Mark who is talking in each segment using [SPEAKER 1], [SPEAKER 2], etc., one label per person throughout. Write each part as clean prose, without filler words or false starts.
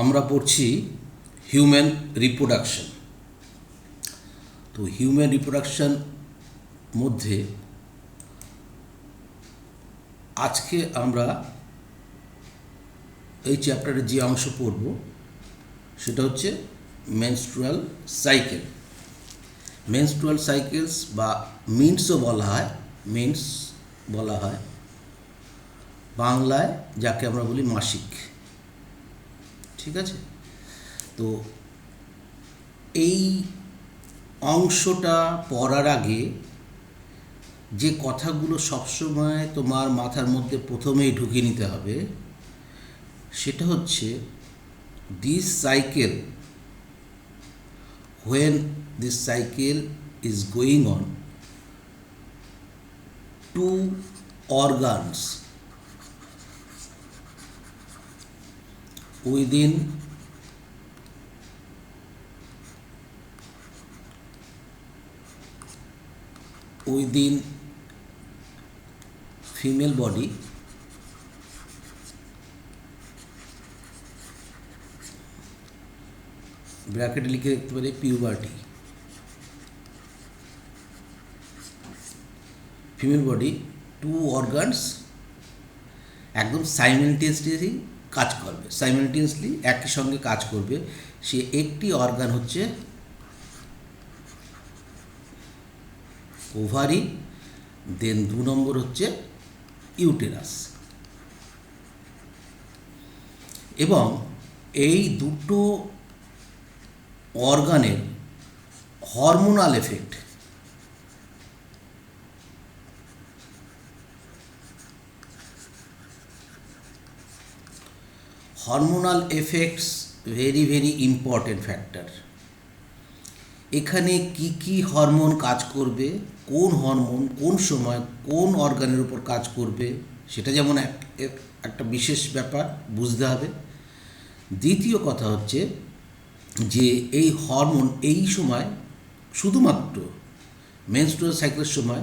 [SPEAKER 1] আমরা পড়ছি human reproduction. তো হিউম্যান রিপ্রোডাকশন মধ্যে আজকে আমরা এই চ্যাপ্টারে যে অংশ পড়ব সেটা হচ্ছে মেনস্ট্রুয়াল সাইকেল। মেনস্ট্রুয়াল সাইকেলস বা মিন্সও বলা হয়, মিন্স বলা হয় বাংলায়, যাকে আমরা বলি মাসিক। ঠিক আছে, তো এই অংশটা পড়ার আগে যে কথাগুলো সবসময় তোমার মাথার মধ্যে প্রথমেই ঢুকিয়ে নিতে হবে সেটা হচ্ছে this cycle, when this cycle is going on, two organs within female body ব্র্যাকেটে লিখে দেখতে পারি puberty, female body two organs একদম সাইমেলটেনিয়াসলি কাজ করবে, সাইমেলটেনিয়াসলি একই সঙ্গে কাজ করবে। সে একটি অর্গান হচ্ছে ওভারি, দেন 2 নম্বর হচ্ছে ইউটেরাস। এবং এই দুটো অর্গানের hormonal effect very important factor. এখানে কি হরমোন কাজ করবে, কোন হরমোন কোন সময় কোন অর্গানের উপর কাজ করবে, সেটা যেমন একটা বিশেষ ব্যাপার বুঝতে হবে। দ্বিতীয় কথা হচ্ছে যে এই হরমোন এই সময় শুধুমাত্র মেনস্ট্রুয়াল সাইকেলের সময়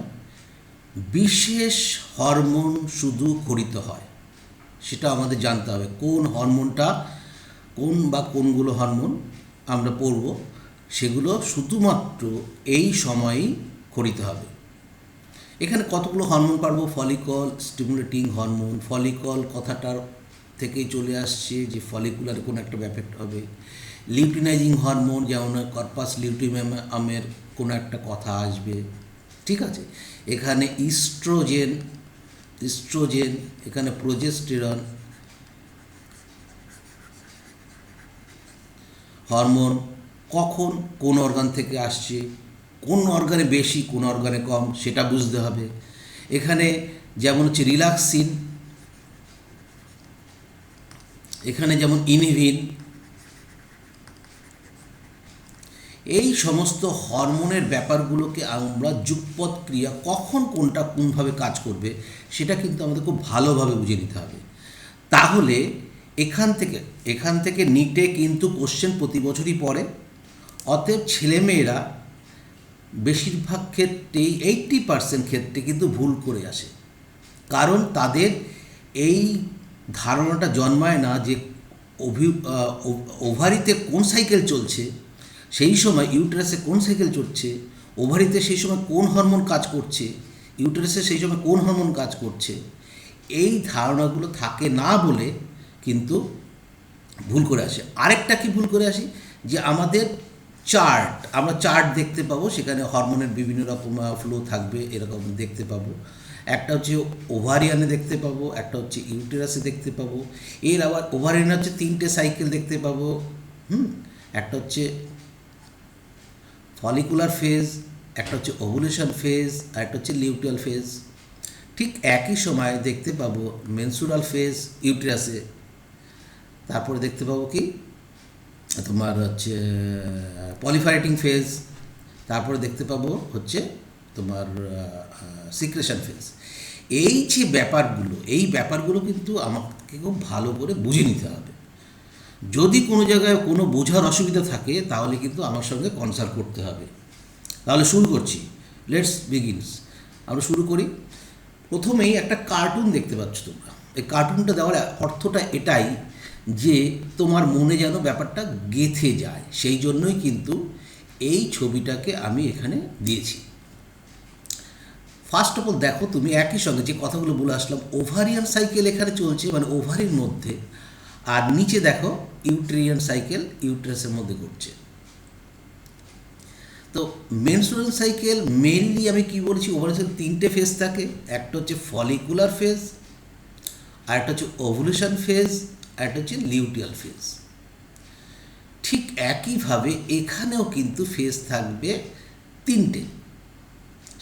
[SPEAKER 1] বিশেষ হরমোন শুধু খরিত হয়, সেটা আমাদের জানতে হবে। কোন হরমোনটা, কোন বা কোনগুলো হরমোন আমরা পড়ব, সেগুলো শুধুমাত্র এই সময়ই খরিত হবে। এখানে কতগুলো হরমোন পারবো, ফলিকল স্টিমুলেটিং হরমোন, ফলিকল কথাটার থেকেই চলে আসছে যে ফলিকুলার কোনো একটা এফেক্ট হবে। লিউটিনাইজিং হরমোন যেমন কর্পাস লিউটিয়ামের কোনো একটা কথা আসবে। ঠিক আছে, এখানে ইস্ট্রোজেন, এখানে প্রোজেস্টেরন হরমোন কখন কোন অর্গান থেকে আসছে, কোন অর্গানে বেশি কোন অর্গানে কম সেটা বুঝতে হবে। এখানে যেমন হচ্ছে রিল্যাক্সিন, এখানে যেমন ইনহিবিন, এই সমস্ত হরমোনের ব্যাপারগুলোকে আমরা যুগপৎ ক্রিয়া কখন কোনটা কোনভাবে কাজ করবে সেটা কিন্তু আমাদের খুব ভালোভাবে বুঝে নিতে হবে। তাহলে এখান থেকে নিটে কিন্তু কোশ্চেন প্রতি বছরই পড়ে। অতএব ছেলেমেয়েরা বেশিরভাগ ক্ষেত্রেই 80% ক্ষেত্রে কিন্তু ভুল করে আসে, কারণ তাদের এই ধারণাটা জন্মায় না যে ওভারিতে কোন সাইকেল চলছে, সেই সময় ইউটেরাসে কোন সাইকেল চলছে, ওভারিতে সেই সময় কোন হরমোন কাজ করছে, ইউটেরাসে সেই সময় কোন হরমোন কাজ করছে। এই ধারণাগুলো থাকে না বলে কিন্তু ভুল করে আসে। আরেকটা কি ভুল করে আসি, যে আমাদের আমরা চার্ট দেখতে পাবো, সেখানে হরমোনের বিভিন্ন রকম ফ্লো থাকবে, এরকম দেখতে পাবো। একটা হচ্ছে ওভারিয়ানে দেখতে পাবো, একটা হচ্ছে ইউটেরাসে দেখতে পাবো। এর আবার ওভারিয়ানে হচ্ছে 3টে সাইকেল দেখতে পাবো। একটা হচ্ছে ফলিকুলার ফেজ, একটা হচ্ছে ওভুলেশন ফেজ, আর একটা হচ্ছে লিউটিয়াল ফেজ। ঠিক একই সময় দেখতে পাবো মেনস্ট্রুয়াল ফেজ ইউটেরাসে, তারপরে দেখতে পাবো কি তোমার হচ্ছে পলিফারেটিং ফেজ, তারপরে দেখতে পাবো হচ্ছে তোমার সিক্রেশন ফেজ। এই যে ব্যাপারগুলো কিন্তু আমাকে খুব ভালো করে বুঝে নিতে হবে। যদি কোনো জায়গায় কোনো বোঝার অসুবিধা থাকে তাহলে কিন্তু আমার সঙ্গে কনসাল্ট করতে হবে। তাহলে শুরু করছি, লেটস বিগিনস। আমরা শুরু করি। প্রথমেই একটা কার্টুন দেখতে পাচ্ছ তোমরা। এই কার্টুনটা দেওয়ার অর্থটা এটাই যে তোমার মনে যেন ব্যাপারটা গেঁথে যায়, সেই জন্যই কিন্তু এই ছবিটাকে আমি এখানে দিয়েছি। ফার্স্ট অফ অল দেখো তুমি একই সঙ্গে যে কথাগুলো বলে আসলাম, ওভারিয়ান সাইকেল এখানে চলছে মানে ওভারির মধ্যে, আর নিচে দেখো ইউটেরিয়ান সাইকেল ইউটেরাসের মধ্যে ঘটছে। তো মেনস্ট্রুয়াল সাইকেল মেইনলি আমি কি বলেছি, ওভারিয়ান তিনটে ফেজ থাকে, একটা হচ্ছে ফলিকুলার ফেজ, আর একটা হচ্ছে ওভুলেশন ফেজ, আর একটা হচ্ছে লিউটিয়াল ফেজ। ঠিক একইভাবে এখানেও কিন্তু ফেজ থাকবে তিনটে।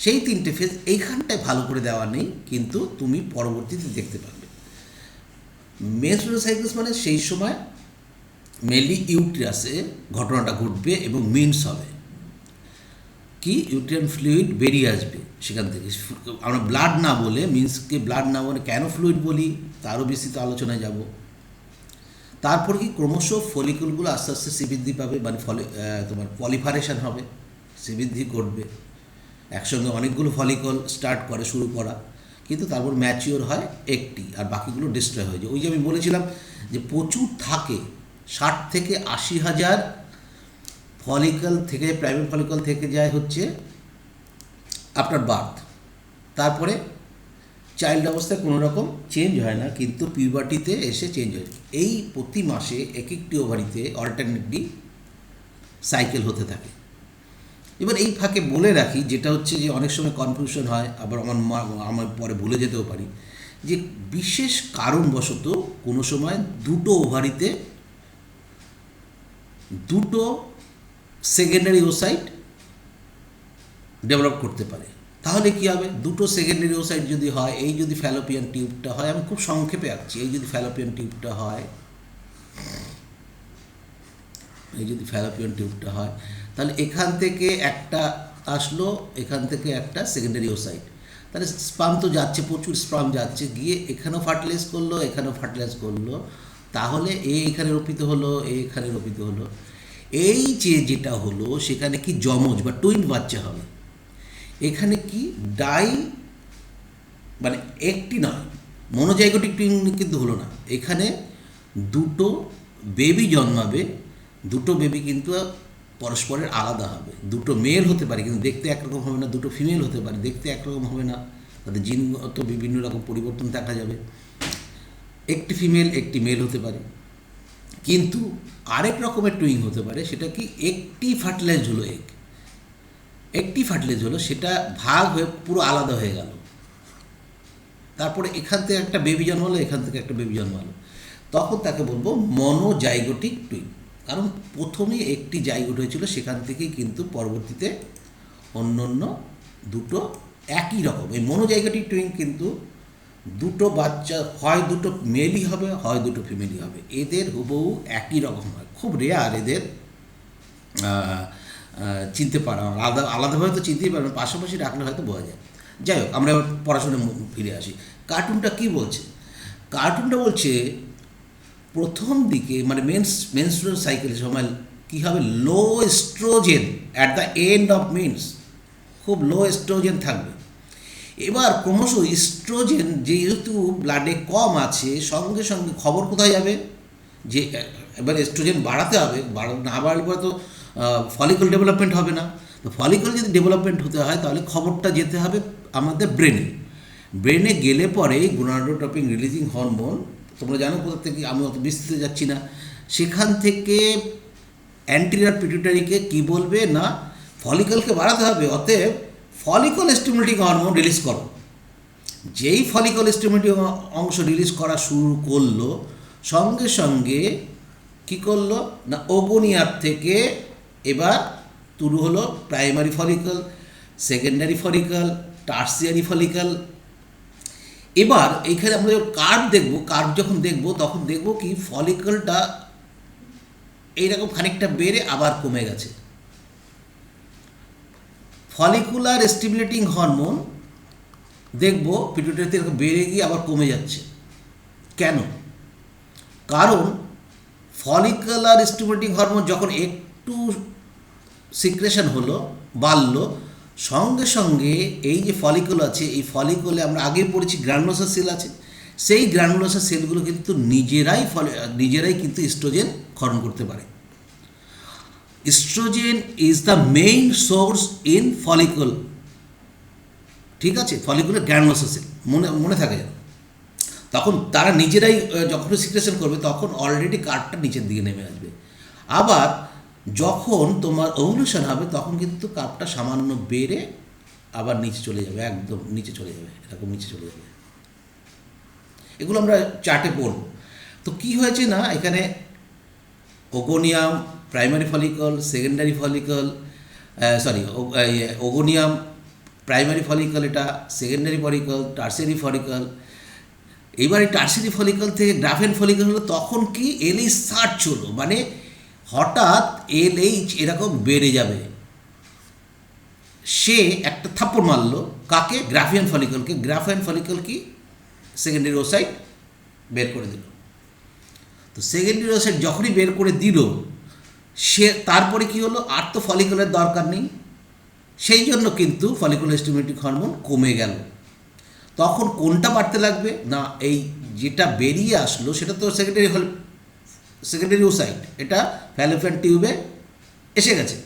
[SPEAKER 1] সেই তিনটে ফেজ এইখানটায় ভালো করে দেওয়া নেই, কিন্তু তুমি পরবর্তীতে দেখতে পাবে। মেনস্ট্রুয়াল সাইকেলস মানে সেই সময় মেনলি ইউটেরাসে ঘটনাটা ঘটবে এবং মিন্স হবে কি ইউটেরিয়ান ফ্লুইড বেরিয়ে আসবে সেখান থেকে। আমরা ব্লাড না বলে, মিন্সকে ব্লাড না বলে কেন ফ্লুইড বলি তারও বিস্তৃত আলোচনায় যাব। তারপর কি ক্রমশ ফলিকুলগুলো আস্তে আস্তে শ্রীবৃদ্ধি পাবে, মানে তোমার পলিফারেশন হবে, শ্রীবৃদ্ধি ঘটবে। একসঙ্গে অনেকগুলো ফলিকল স্টার্ট করে শুরু করা, কিন্তু তারপর ম্যাচিওর হয় একটি, আর বাকিগুলো ডিস্ট্রয় হয়ে যায়। ওই যে আমি বলেছিলাম যে প্রচুর থাকে, 60 থেকে 80,000 ফলিকল থেকে, প্রাইমারি ফলিকল থেকে যায় হচ্ছে আফটার বার্থ। তারপরে চাইল্ড অবস্থায় কোনো রকম চেঞ্জ হয় না, কিন্তু পিউবার্টিতে এসে চেঞ্জ হয়। এই প্রতি মাসে এক একটি ওভারিতে অল্টারনেটলি সাইকেল হতে থাকে। এবার এই ফাঁকে বলে রাখি, যেটা হচ্ছে যে অনেক সময় কনফিউশন হয়, আবার আমার পরে ভুলে যেতেও পারি, যে বিশেষ কারণবশত কোনো সময় দুটো ওভারিতে দুটো সেকেন্ডারি ওসাইট ডেভেলপ করতে পারে। তাহলে কি হবে, দুটো সেকেন্ডারি ওসাইট যদি হয়, এই যদি ফ্যালোপিয়ান টিউবটা হয়, আমি খুব সংক্ষেপে আঁকছি, এই যদি ফ্যালোপিয়ান টিউবটা হয়, এই যদি ফ্যালোপিয়ান টিউবটা হয়, তাহলে এখান থেকে একটা আসলো, এখান থেকে একটা সেকেন্ডারি ওসাইট, তাহলে স্পাম তো যাচ্ছে, প্রচুর স্পাম যাচ্ছে, গিয়ে এখানেও ফার্টিলাইজ করলো, এখানেও ফার্টিলাইজ করলো, তাহলে এখানে রোপিত হলো, এখানে রোপিত হলো। এই যেটা হলো সেখানে কি যমজ বা টুইন বাচ্চা হবে। এখানে কি ডাই মানে একটি নয়, মনোজাইগোটিক টুইন কিন্তু হলো না, এখানে দুটো বেবি জন্মাবে। দুটো বেবি কিন্তু পরস্পরের আলাদা হবে, দুটো মেল হতে পারে কিন্তু দেখতে একরকম হবে না, দুটো ফিমেল হতে পারে দেখতে একরকম হবে না, তাদের জিনগত বিভিন্ন রকম পরিবর্তন দেখা যাবে। একটি ফিমেল একটি মেল হতে পারে, কিন্তু আরেক রকমের টুইং হতে পারে, সেটা কি একটি ফার্টিলাইজ হলো, একটি ফার্টিলাইজ হলো, সেটা ভাগ হয়ে পুরো আলাদা হয়ে গেল, তারপরে এখান থেকে একটা বেবি জন্মালো, এখান থেকে একটা বেবি জন্মালো, তখন তাকে বলবো মনোজাইগোটিক টুইন। কারণ প্রথমে একটি জাইগোট হয়েছিল, সেখান থেকেই কিন্তু পরবর্তীতে অন্য অন্য দুটো একই রকম। এই মনোজাইগোটিক টুইন কিন্তু দুটো বাচ্চা হয় দুটো মেলই হবে, হয় দুটো ফিমেলই হবে, এদের হুবহু একই রকম হয়। খুব রেয়ার এদের চিনতে পারা, আলাদাভাবে তো চিনতেই পারবেন, পাশাপাশি রাখলে হয়তো বোঝা যায়। যাই হোক, আমরা পড়াশোনায় ফিরে আসি। কার্টুনটা কি বলছে? কার্টুনটা বলছে প্রথম দিকে মানে মেনস্ট্রুয়াল সাইকেলের সময় কী হবে, low estrogen at the end of means, খুব লো এস্ট্রোজেন থাকবে। এবার ক্রমশ ইস্ট্রোজেন যেহেতু ব্লাডে কম আছে, সঙ্গে সঙ্গে খবর কোথায় যাবে, যে এবার এস্ট্রোজেন বাড়াতে হবে, না বাড়লে পরে তো ফলিকল ডেভেলপমেন্ট হবে না। তো ফলিকল যদি ডেভেলপমেন্ট হতে হয়, তাহলে খবরটা যেতে হবে আমাদের ব্রেনে। ব্রেনে গেলে পরে গোনাডোট্রপিন রিলিজিং হরমোন, তোমরা জানো কোথা থেকে, আমি অত বিস্তৃত যাচ্ছি না, সেখান থেকে অ্যান্টেরিয়র পিটুইটারিকে কি বলবে না, ফলিকলকে বাড়াতে হবে, অতএব ফলিকল স্টিমুলেটিং হরমোন রিলিজ করো। যেই ফলিকল স্টিমুলেটিং অংশ রিলিজ করা শুরু করলো, সঙ্গে সঙ্গে কী করলো না, ওগোনিয়ার থেকে এবার শুরু হলো primary follicle, secondary follicle, tertiary follicle. এবার এইখানে আমরা যখন কার্ভ যখন দেখব, তখন দেখব কি ফলিকলটা এইরকম খানিকটা বেড়ে আবার কমে গেছে। ফলিকুলার স্টিমুলেটিং হরমোন দেখব পিটুইটারিতে এরকম বেড়ে গিয়ে আবার কমে যাচ্ছে। কেন? কারণ ফলিকুলার স্টিমুলেটিং হরমোন যখন একটু সিক্রেশন হলো, বাড়লো, সঙ্গে সঙ্গে এই যে ফলিকল আছে, এই ফলিকলে আমরা আগে পড়েছি গ্রানুলোসার সেল আছে, সেই গ্রানুলোসাস সেলগুলো কিন্তু নিজেরাই কিন্তু ইস্ট্রোজেন ক্ষরণ করতে পারে। Estrogen is the main source in follicle, ঠিক আছে, ফলিকুলার গ্রানুলোসাস সেল, মনে থাকে যেন। তখন তারা নিজেরাই যখন সিক্রেশন করবে তখন অলরেডি কার্ভটা নিচের দিকে নেমে আসবে। আবার যখন তোমার ওভুলেশন হবে তখন কিন্তু কার্ভটা সামান্য বেড়ে আবার নিচে চলে যাবে, একদম নিচে চলে যাবে, এরকম নিচে চলে যাবে। এগুলো আমরা চার্টে পড়ব। তো কি হয়েছে না, এখানে oogonium primary follicle, secondary follicle, oogonium primary follicle, এটা সেকেন্ডারি ফলিকল, টার্সিয়ারি ফলিকল। এইবার এই টার্সিয়ারি ফলিকল থেকে গ্রাফেন ফলিকল হলো, তখন কি এলএইচ সার্চ হলো, মানে হঠাৎ এলএইচ এরকম বেড়ে যাবে। সে একটা থাপ্পড় মারলো কাকে, গ্রাফিয়ান ফলিকলকে। গ্রাফিয়ান ফলিকল কি সেকেন্ডারি ওসাইট বের করে দিল। তো সেকেন্ডারি ওসাইট যখনই বের করে দিল, সে তারপরে কি হলো, আর তো ফলিকলের দরকার নেই, সেই জন্য কিন্তু ফলিকুলার স্টিমুলেটিং হরমোন কমে গেল। তখন কোনটা বাড়তে লাগবে না, এই যেটা বেরিয়ে আসলো সেটা তো সেকেন্ডারি ওসাইট, এটা ফ্যালোপিয়ান টিউবে এসে গেছে।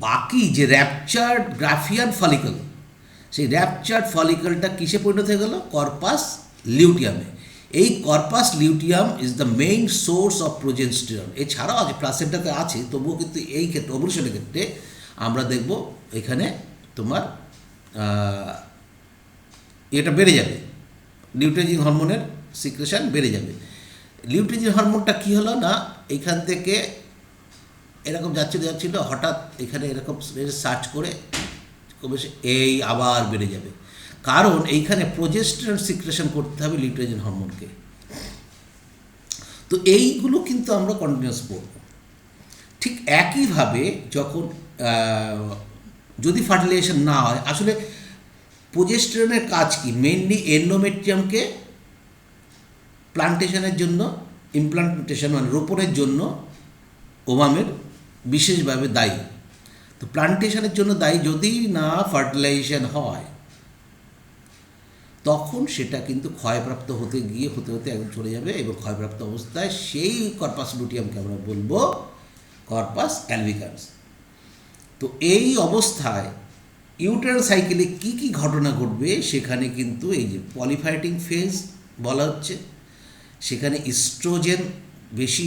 [SPEAKER 1] বাকি যে র্যাপচার্ড গ্রাফিয়ান ফলিকল, সেই র্যাপচার্ড ফলিকলটা কিসে পরিণত হয়ে গেল, কর্পাস লিউটিয়ামে। এই corpus luteum is the main source of progesterone. এছাড়াও আছে প্লাসেন্টাতে আছে, তবুও কিন্তু এই ক্ষেত্রে ওভুলেশনের ক্ষেত্রে আমরা দেখব এখানে তোমার এটা বেড়ে যাবে, লিউটেজিং হরমোনের সিক্রেশন বেড়ে যাবে। লিউটেজিং হরমোনটা কী হলো না, এইখান থেকে এরকম যাচ্ছিল, হঠাৎ এখানে এরকম সার্চ করে এই আবার বেড়ে যাবে, কারণ এইখানে প্রোজেস্টেরন সিক্রেশন করতে হবে লিউটেজিং হরমোনকে। তো এইগুলো কিন্তু আমরা কন্টিনিউয়াস পড়ব। ঠিক একইভাবে যখন যদি ফার্টিলাইজেশন না হয়, আসলে প্রোজেস্টেরনের কাজ কি, মেইনলি এন্ডোমেট্রিয়ামকে প্লান্টেশনের জন্য, ইমপ্লান্টেশন মানে রোপণের জন্য ওভামের বিশেষভাবে দায়ী। তো প্লান্টেশনের জন্য দায়ী, যদি না ফার্টিলাইজেশন হয় তখন সেটা কিন্তু ক্ষয়প্রাপ্ত হতে একদম চলে যাবে, এবং ক্ষয়প্রাপ্ত অবস্থায় সেই কর্পাস লুটিয়ামকে আমরা বলবো কর্পাস অ্যালবিকান্স। তো এই অবস্থায় ইউটেরাল সাইকেলে কি কি ঘটনা ঘটবে, সেখানে কিন্তু এই যে পলিফাইটিং ফেজ বলা হচ্ছে, সেখানে ইস্ট্রোজেন বেশি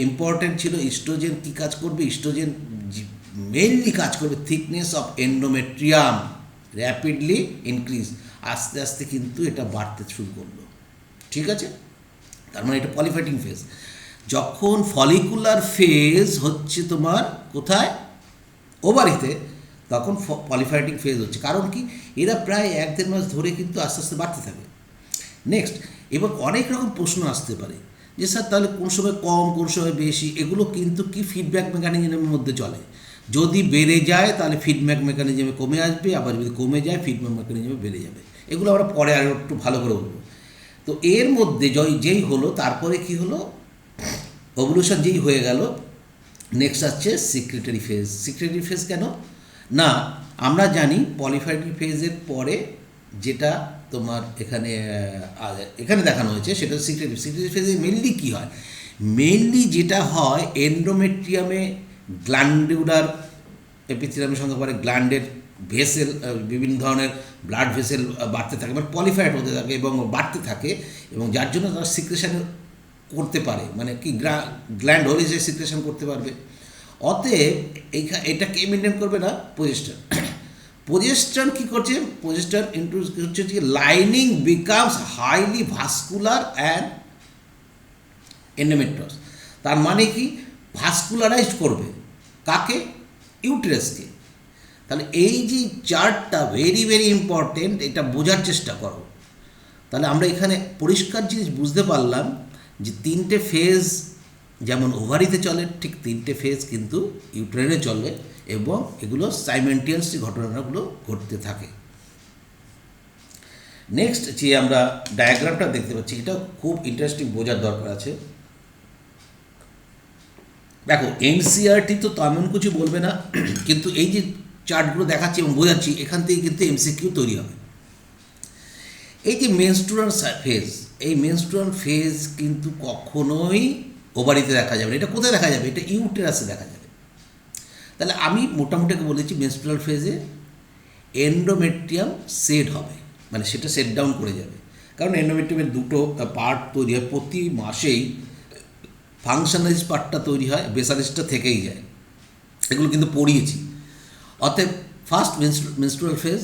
[SPEAKER 1] ইম্পর্ট্যান্ট ছিল। ইস্ট্রোজেন কী কাজ করবে, ইস্ট্রোজেন মেইনলি কাজ করবে thickness of endometrium rapidly increase, আস্তে আস্তে কিন্তু এটা বাড়তে শুরু করলো, ঠিক আছে। তার মানে এটা পলিফাইটিং ফেজ। যখন ফলিকুলার ফেজ হচ্ছে তোমার কোথায়, ওভারিতে, তখন পলিফাইটিং ফেজ হচ্ছে। কারণ কি, এরা প্রায় 1-1.5 মাস ধরে কিন্তু আস্তে আস্তে বাড়তে থাকে। নেক্সট, এবার অনেক রকম প্রশ্ন আসতে পারে যে স্যার তাহলে কোন সময় কম, কোন সময় বেশি, এগুলো কিন্তু কি ফিডব্যাক মেকানিজমের মধ্যে চলে। যদি বেড়ে যায় তাহলে ফিডব্যাক মেকানিজমে কমে আসবে, আবার যদি কমে যায় ফিডব্যাক মেকানিজমে বেড়ে যাবে। এগুলো আমরা পরে আরও একটু ভালো করে বলবো। তো এর মধ্যে যেই হলো, তারপরে কি হলো, ওভুলেশন যেই হয়ে গেল, নেক্সট আসছে সিক্রেটারি ফেজ। সিক্রেটারি ফেজ কেন না, আমরা জানি পলিফাইটিং ফেজের পরে যেটা তোমার এখানে দেখানো হয়েছে সেটা সিক্রেটারি ফেজে মেনলি কী হয়, মেনলি যেটা হয় এন্ডোমেট্রিয়ামে গ্ল্যান্ডুলার এপিথেলিয়ামের সঙ্গে পরে গ্ল্যান্ডের ভেসেল, বিভিন্ন ধরনের ব্লাড ভেসেল বাড়তে থাকে, মানে পলিফাইড হতে থাকে এবং বাড়তে থাকে, এবং যার জন্য তারা সিক্রেশন করতে পারে, মানে কি গ্ল্যান্ড হলে যে সিক্রেশন করতে পারবে। অতএব এটা কে মেনটেন করবে না, প্রোজেস্টেরন। প্রোজেস্টেরন কী করছে, প্রোজেস্টেরন ইন্ট্রোডিউস হচ্ছে যে lining becomes highly vascular and endometrium. তার মানে কি, ভাস্কুলারাইজড করবে কাকে, ইউটেরাসকে। তাহলে এই যে চার্টটা ভেরি ভেরি ইম্পর্টেন্ট, এটা বোঝার চেষ্টা করো। তাহলে আমরা এখানে পরিষ্কার জিনিস বুঝতে পারলাম যে 3টে ফেজ যেমন ওভারিতে চলে, ঠিক 3টে ফেজ কিন্তু ইউটেরাইনে চলে, এবং এগুলো সাইমেন্টিয়াসলি ঘটনাগুলো ঘটতে থাকে। নেক্সট যে আমরা ডায়াগ্রামটা দেখতে পাচ্ছি, এটা খুব ইন্টারেস্টিং, বোঝার দরকার আছে। দেখো এনসিইআরটি তো তেমন কিছু বলবে না, কিন্তু এই যে চার্টগুলো দেখাচ্ছি এবং বোঝাচ্ছি, এখান থেকে কিন্তু এমসিকিউ তৈরি হবে। এই যে মেনস্ট্রুয়াল ফেজ, এই মেনস্ট্রুয়াল ফেজ কিন্তু কখনোই ওভারিতে দেখা যাবে না। এটা কোথায় দেখা যাবে? এটা ইউটেরাসে দেখা যাবে। তাহলে আমি মোটামুটি বলেছি মেনস্ট্রুয়াল ফেজে এন্ডোমেট্রিয়াম সেট হবে, মানে সেটা সেট ডাউন করে যাবে। কারণ এন্ডোমেট্রিয়ামের দুটো পার্ট তৈরি হয়, প্রতি মাসেই ফাংশনালিজ পার্টটা তৈরি হয়, বেসালিসটা থেকেই যায়, এগুলো কিন্তু পড়িয়েছি। অতএব ফার্স্ট মেনস্ট্রুয়াল ফেজ,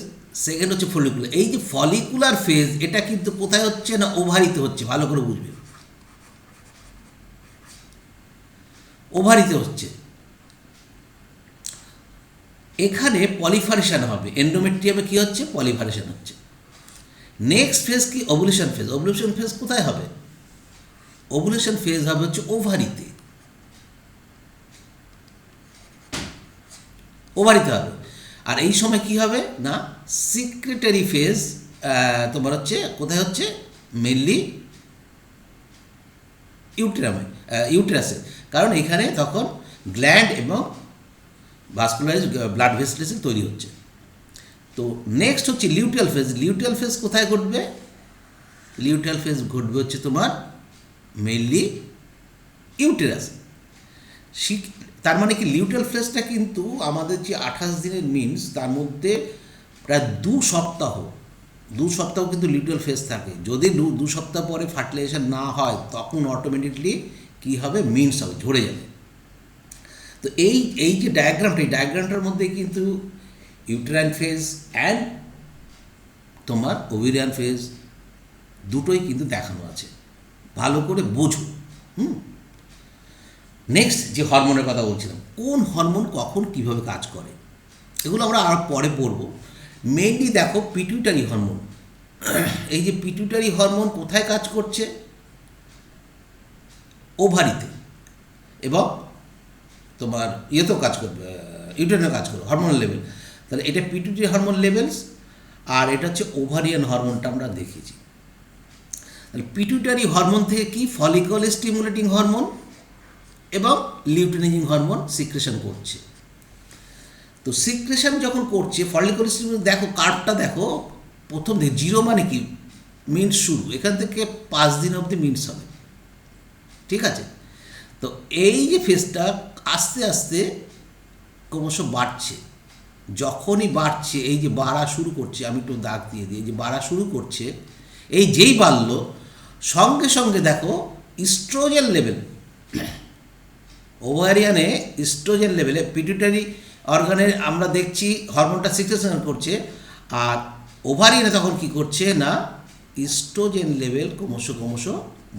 [SPEAKER 1] সেকেন্ড হচ্ছে ফলিকুলার। এই যে ফলিকুলার ফেজ, এটা কিন্তু কোথায় হচ্ছে না, ওভারিতে হচ্ছে। ভালো করে বুঝবে, ওভারিতে হচ্ছে। এখানে পলিফারেশন হবে, এন্ডোমেট্রিয়ামে কি হচ্ছে, পলিফারেশন হচ্ছে। নেক্সট ফেজ কি, ওভুলেশন ফেজ। ওভুলেশন ফেজ কোথায় হবে? ওভুলেশন ফেজ হবে হচ্ছে ওভারিতে, ওভারিতে হবে। আর এই সময় কি হবে না, সিক্রেটারি ফেজ তোমার হচ্ছে কোথায় হচ্ছে, মেনলি ইউটেরাসে। কারণ এখানে তখন গ্ল্যান্ড এবং ভাস্কুলারাইজ ব্লাড ভেসেলস তৈরি হচ্ছে। তো নেক্সট হচ্ছে লিউটিয়াল ফেজ। লিউটিয়াল ফেজ কোথায় ঘটবে? লিউটিয়াল ফেজ ঘটবে হচ্ছে তোমার মেনলি ইউটেরাস। তার মানে কি, লিউটিয়াল ফেজটা কিন্তু আমাদের যে 28 দিনের মিনস, তার মধ্যে প্রায় 2 সপ্তাহ কিন্তু লিউটিয়াল ফেজ থাকে। যদি 2 সপ্তাহ পরে ফার্টিলাইজেশন না হয়, তখন অটোমেটিকলি কী হবে, মিনস হবে, ঝরে যাবে। তো এই যে ডায়াগ্রামটা, এই ডায়াগ্রামটার মধ্যে কিন্তু ইউটেরাইন ফেজ অ্যান্ড তোমার ওভেরিয়ান ফেজ দুটোই কিন্তু দেখানো আছে, ভালো করে বোঝো। নেক্সট যে হরমোনের কথা বলছিলাম, কোন হরমোন কখন কীভাবে কাজ করে, এগুলো আমরা আর পরে পড়ব। মেইনলি দেখো পিটুইটারি হরমোন। এই যে পিটুইটারি হরমোন কোথায় কাজ করছে? ওভারিতে, এবং তোমার ইয়েতেও কাজ করবে, ইউটেরাইনে কাজ করবে, হরমোনাল লেভেল। তাহলে এটা পিটুইটারি হরমোন লেভেলস, আর এটা হচ্ছে ওভারিয়ান হরমোনটা আমরা দেখেছি। তাহলে পিটুইটারি হরমোন থেকে কি, ফলিকল স্টিমুলেটিং হরমোন এবং লিউটিনাইজিং হরমোন সিক্রেশন করছে। তো সিক্রেশন যখন করছে ফলিকল স্টিমুলেটিং, দেখো কার্ভটা দেখো, প্রথম দিকে 0 মানে কি, মিনস শুরু, এখান থেকে 5 দিন অবধি মিনস হবে, ঠিক আছে। তো এই যে ফেজটা আস্তে আস্তে ক্রমশ বাড়ছে। যখনই বাড়ছে, এই যে বাড়া শুরু করছে, আমি একটু দাগ দিয়ে দিই, যে বাড়া শুরু করছে, এই যেই বাড়লো, সঙ্গে সঙ্গে দেখো ইস্ট্রোজেন লেভেল, ওভারিয়ানে ইস্ট্রোজেন লেভেলে পিটুইটারি অর্গানের আমরা দেখছি হরমোনটা সিক্রেশন করছে, আর ওভারিয়ানে তখন কি করছে না, ইস্ট্রোজেন লেভেল ক্রমশ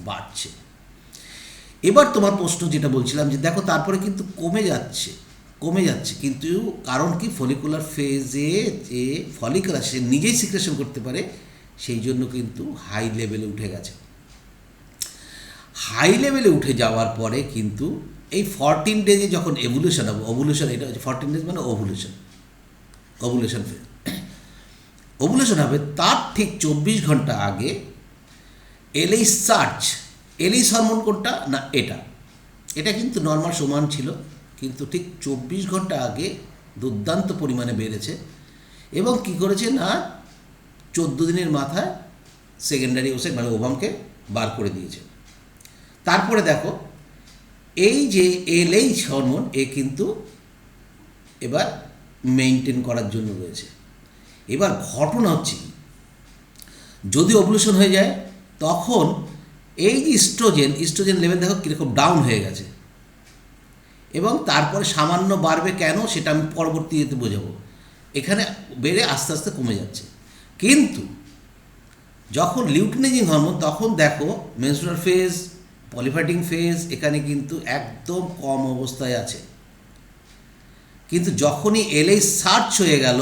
[SPEAKER 1] বাড়ছে। এবার তোমার প্রশ্ন যেটা বলছিলাম, যে দেখো তারপরে কিন্তু কমে যাচ্ছে, কিন্তু কারণ কি, ফলিকুলার ফেজে যে ফলিকল সে নিজেই সিক্রেশন করতে পারে, সেই জন্য কিন্তু হাই লেভেলে উঠে গেছে। হাই লেভেলে উঠে যাওয়ার পরে কিন্তু এই 14 ডেজে যখন এভুলেশন হবে, ওভুলেশন, এটা হচ্ছে 14 ডেজ মানে ওভুলেশন ফেজ, ওভুলেশন হবে, তার ঠিক 24 ঘন্টা আগে এলএইচ সার্চ, এলএইচ হরমোন কোনটা না, এটা কিন্তু নর্মাল সমান ছিল, কিন্তু ঠিক 24 ঘন্টা আগে দুর্দান্ত পরিমাণে বেড়েছে, এবং কি করেছে না, 14 দিনের মাথায় সেকেন্ডারি ওসাইট মানে ওভামকে বার করে দিয়েছে। তারপরে দেখো এই যে এলএইচ হরমোন, কিন্তু এবার মেনটেন করার জন্য রয়েছে। এবার ঘটনা হচ্ছে, যদি ওভুলেশন হয়ে যায়, তখন এই যে ইস্ট্রোজেন লেভেল দেখো কীরকম ডাউন হয়ে গেছে, এবং তারপরে সামান্য বাড়বে, কেন সেটা আমি পরবর্তীতে বোঝাবো। এখানে বেড়ে আস্তে আস্তে কমে যাচ্ছে। কিন্তু যখন লিউটিনাইজিং হরমোন, তখন দেখো মেনস্ট্রুয়াল ফেজ, পলিফাইটিং ফেজ এখানে কিন্তু একদম কম অবস্থায় আছে। কিন্তু যখনই এলএইচ সার্চ হয়ে গেল,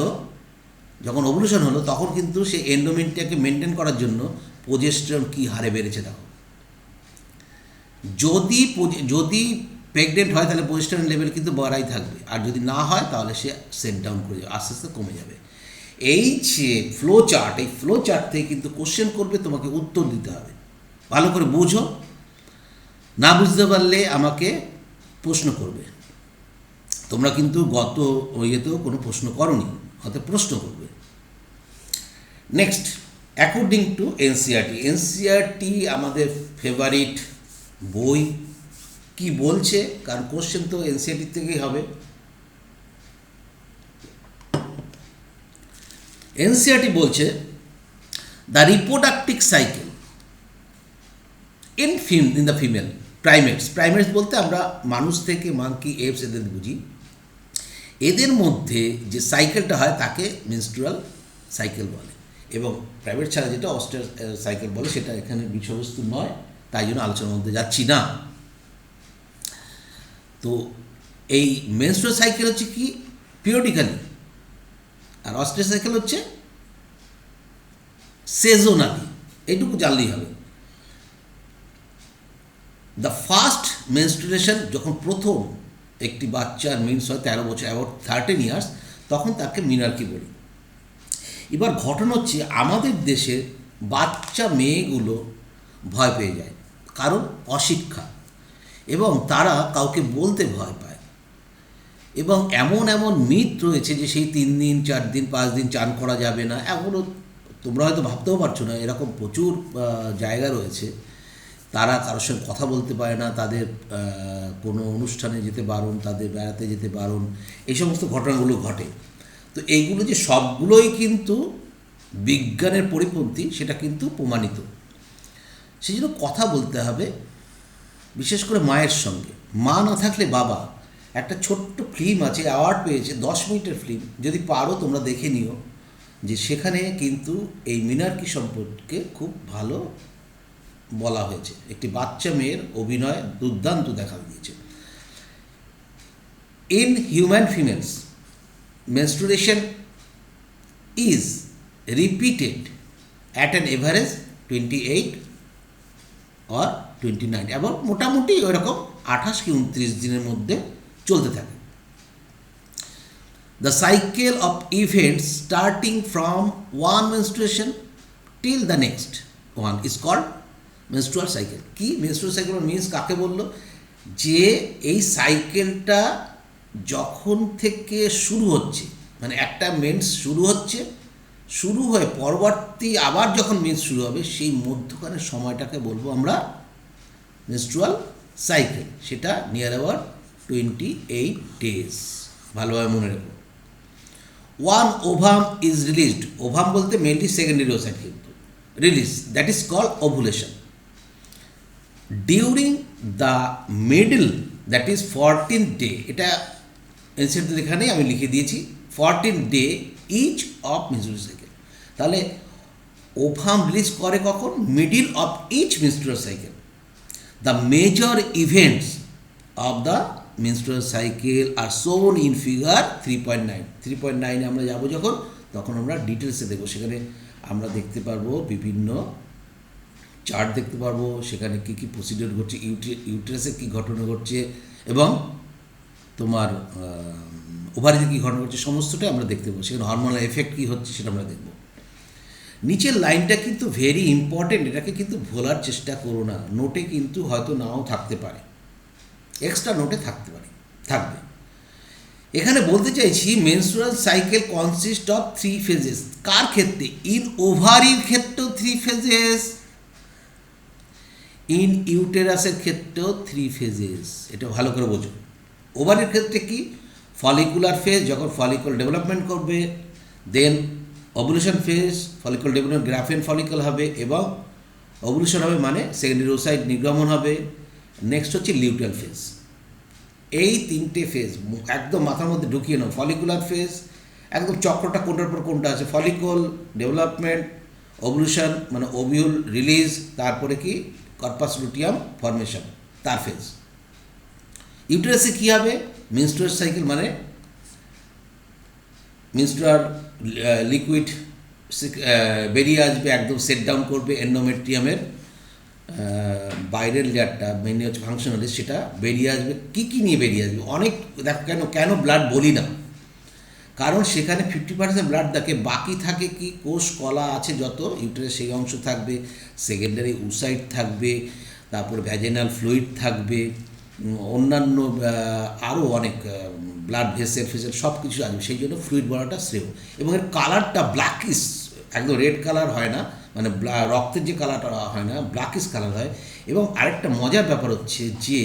[SPEAKER 1] যখন ওভুলেশন হলো, তখন কিন্তু সে এন্ডোমেট্রিয়ামকে মেনটেন করার জন্য প্রোজেস্টেরন কী হারে বেড়েছে দেখো। যদি প্রেগনেন্ট হয়, তাহলে প্রোজেস্টেরন লেভেল কিন্তু বাড়াই থাকবে, আর যদি না হয় তাহলে সে সেট ডাউন করে যাবে, আস্তে আস্তে কমে যাবে। এই যে ফ্লো চার্ট, এই ফ্লো চার্ট থেকে কিন্তু কোশ্চেন করবে, তোমাকে উত্তর দিতে হবে। ভালো করে বুঝো, না বুঝতে পারলে আমাকে প্রশ্ন করবে। তোমরা কিন্তু গত ইয়েতেও কোনো প্রশ্ন করোনি, হয়তো প্রশ্ন করবে। Next according to NCERT, NCERT আমাদের ফেভারিট বই। কি বলছে, কারণ কোশ্চেন তো এনসিইআরটি থেকেই হবে। এনসিইআরটি বলছে the reproductive cycle in the female primates. Primates বলতে আমরা মানুষ থেকে মাঙ্কি, এপস এদের বুঝি। এদের মধ্যে যে সাইকেলটা হয় তাকে মেনস্ট্রুয়াল সাইকেল বলে, এবং প্রাইভেট ছাড়া যেটা অস্ট্রাল সাইকেল বলে সেটা এখানে বিষয়বস্তু নয়, তাই জন্য আলোচনার মধ্যে যাচ্ছি না। তো এই মেনস্ট্রুয়াল সাইকেল হচ্ছে কি পিরিয়ডিক্যালি, আর অস্ট্রাল সাইকেল হচ্ছে সেজনালি, এইটুকু জানলেই হবে। দ্য ফার্স্ট মেনস্ট্রুয়েশন যখন প্রথম একটি বাচ্চার মিন্স হয় 13 বছর, অ্যাবাউট 13 ইয়ার্স, তখন তাকে মিনার্কি বলি। এবার ঘটনা হচ্ছে আমাদের দেশের বাচ্চা মেয়েগুলো ভয় পেয়ে যায়, কারণ অশিক্ষা, এবং তারা কাউকে বলতে ভয় পায়, এবং এমন এমন মিথ রয়েছে যে সেই 3 দিন 4 দিন 5 দিন চান করা যাবে না, এমনও তোমরা হয়তো ভাবতেও পারছো না, এরকম প্রচুর জায়গা রয়েছে। তারা কারোর সঙ্গে কথা বলতে পারে না, তাদের কোনো অনুষ্ঠানে যেতে বারণ, তাদের বেড়াতে যেতে বারণ, এই সমস্ত ঘটনাগুলো ঘটে। তো এইগুলো যে সবগুলোই কিন্তু বিজ্ঞানের পরিপন্থী সেটা কিন্তু প্রমাণিত। সেই জন্য কথা বলতে হবে, বিশেষ করে মায়ের সঙ্গে। মা না থাকলে বাবা, একটা ছোট্ট ফিল্ম আছে, অ্যাওয়ার্ড পেয়েছে, 10 মিনিটের ফিল্ম, যদি পারো তোমরা দেখে নিও, যে সেখানে কিন্তু এই মিনার্কি সম্পর্কে খুব ভালো বলা হয়েছে। একটি বাচ্চা মেয়ের অভিনয় দুর্দান্ত দেখা দিয়েছে। In human females menstruation is repeated at an average 28 or 29, এবং মোটামুটি ওইরকম 28 কি 29 দিনের মধ্যে চলতে থাকে। The cycle of events starting from one menstruation till the next one is called menstrual cycle. কি menstrual cycle means কাকে বললো, যে এই সাইকেলটা যখন থেকে শুরু হচ্ছে, মানে একটা মেন্স শুরু হচ্ছে, শুরু হয়ে পরবর্তী আবার যখন মেন্স শুরু হবে, সেই মধ্যখানের সময়টাকে বলবো আমরা মেনস্ট্রুয়াল সাইকেল। সেটা নিয়ার অ্যাবাউট 28 ডেজ। ভালোভাবে মনে রেখো। One ovum is released, ovum বলতে মেনলি সেকেন্ডারি ওসাইট কিন্তু release, that is called ovulation. During the middle, that is 14th day, এটা এনসিইআরটি লেখা নেই, আমি লিখে দিয়েছি, 14th day each of menstrual cycle. তাহলে ওভাম রিলিজ করে কখন, middle of each menstrual cycle. The major events of the menstrual cycle are shown in figure 3.9। 3.9 আমরা যাবো যখন, তখন আমরা ডিটেলসে দেখবো, সেখানে আমরা দেখতে পারবো বিভিন্ন চার্ট দেখতে পারবো, সেখানে কী কী প্রসিডিওর ঘটছে, ইউটেরাসে কী ঘটনা ঘটছে, এবং তোমার ওভারিতে কী ঘটনা ঘটছে, সমস্তটাই আমরা দেখতে পাবো। সেখানে হরমোনাল এফেক্ট কী হচ্ছে সেটা আমরা দেখব। নিচের লাইনটা কিন্তু ভেরি ইম্পর্টেন্ট, এটাকে কিন্তু ভোলার চেষ্টা করো না। নোটে কিন্তু হয়তো নাও থাকতে পারে, এক্সট্রা নোটে থাকবে। এখানে বলতে চাইছি menstrual cycle consist of 3 phases. কার ক্ষেত্রে? ইন ওভারির ক্ষেত্রেও 3 ফেজেস, ইন ইউটেরাসের ক্ষেত্রেও 3 ফেজেস। এটা ভালো করে বোঝো। ওভারির ক্ষেত্রে কি, ফলিকুলার ফেজ, যখন ফলিকল ডেভেলপমেন্ট করবে, then ovulation phase, follicle development, Graafian follicle হবে, এবং ওভুলেশন হবে মানে সেকেন্ডারি ওসাইট নির্গমন হবে। নেক্সট হচ্ছে লিউটেয়াল ফেজ। এই 3টে ফেজ একদম মাথার মধ্যে ঢুকিয়ে নাও। ফলিকুলার ফেজ একদম চক্রটা কোনটার পর কোনটা আছে, ফলিকল ডেভেলপমেন্ট, ওভুলেশন মানে ওভিউল রিলিজ, তারপরে কি কর্পাস লুটিয়াম ফর্মেশন, তার ফেজ। ইউটেরাসে কী হবে, মেনস্ট্রুয়াল সাইকেল মানে মেনস্ট্রুয়াল লিকুইড বেরিয়ে আসবে, একদম সেট ডাউন করবে, এন্ডোমেট্রিয়ামের বাইরের লেয়ারটা মেনলি হচ্ছে ফাংশনালি, সেটা বেরিয়ে আসবে। কী নিয়ে বেরিয়ে আসবে, অনেক দেখো, কেন ব্লাড বলি না, কারণ সেখানে 50% ব্লাড থাকে, বাকি থাকে কি কোষ কলা আছে যত ইউটেরাস, সেই অংশ থাকবে, সেকেন্ডারি উসাইট থাকবে, তারপর ভ্যাজিনাল ফ্লুইড থাকবে, অন্যান্য আরও অনেক ব্লাড ভেসেল সব কিছু আসবে। সেই জন্য ফ্লুইড বলাটা শ্রেয়, এবং এর কালারটা ব্ল্যাকিশ, একদম রেড কালার হয় না, মানে রক্তের যে কালারটা হয় না, ব্ল্যাকিশ কালার হয়। এবং আরেকটা মজার ব্যাপার হচ্ছে যে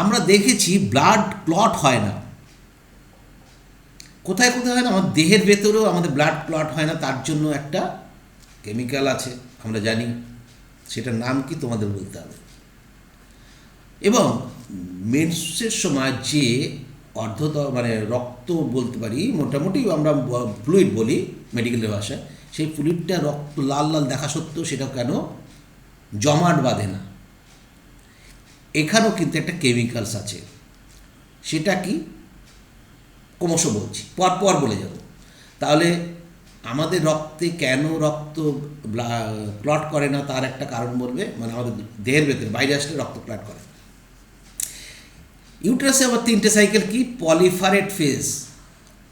[SPEAKER 1] আমরা দেখেছি ব্লাড ক্লট হয় না। কোথায় কোথায় হয় না, আমার দেহের ভেতরেও আমাদের ব্লাড ক্লট হয় না, তার জন্য একটা কেমিক্যাল আছে আমরা জানি, সেটার নাম কি তোমাদের বলতে হবে। এবং মেন্সের সময় যে মানে রক্ত বলতে পারি, মোটামুটি আমরা ফ্লুইড বলি মেডিকেলের ভাষায়, সেই ফ্লুইডটা রক্ত লাল লাল দেখা সত্ত্বেও সেটা কেন জমাট বাঁধে না? এখানেও কিন্তু একটা কেমিক্যালস আছে। সেটা কি ক্রমশ বলছি, পরপর বলে যাব। তাহলে আমাদের রক্তে কেন রক্ত ক্লট করে না তার একটা কারণ বলবে, মানে আমাদের দেহের ভেতরে, বাইরে আসলে রক্ত ক্লট করে। ইউটেরাসে আবার তিনটে সাইকেল কি, পলিফারেট ফেজ।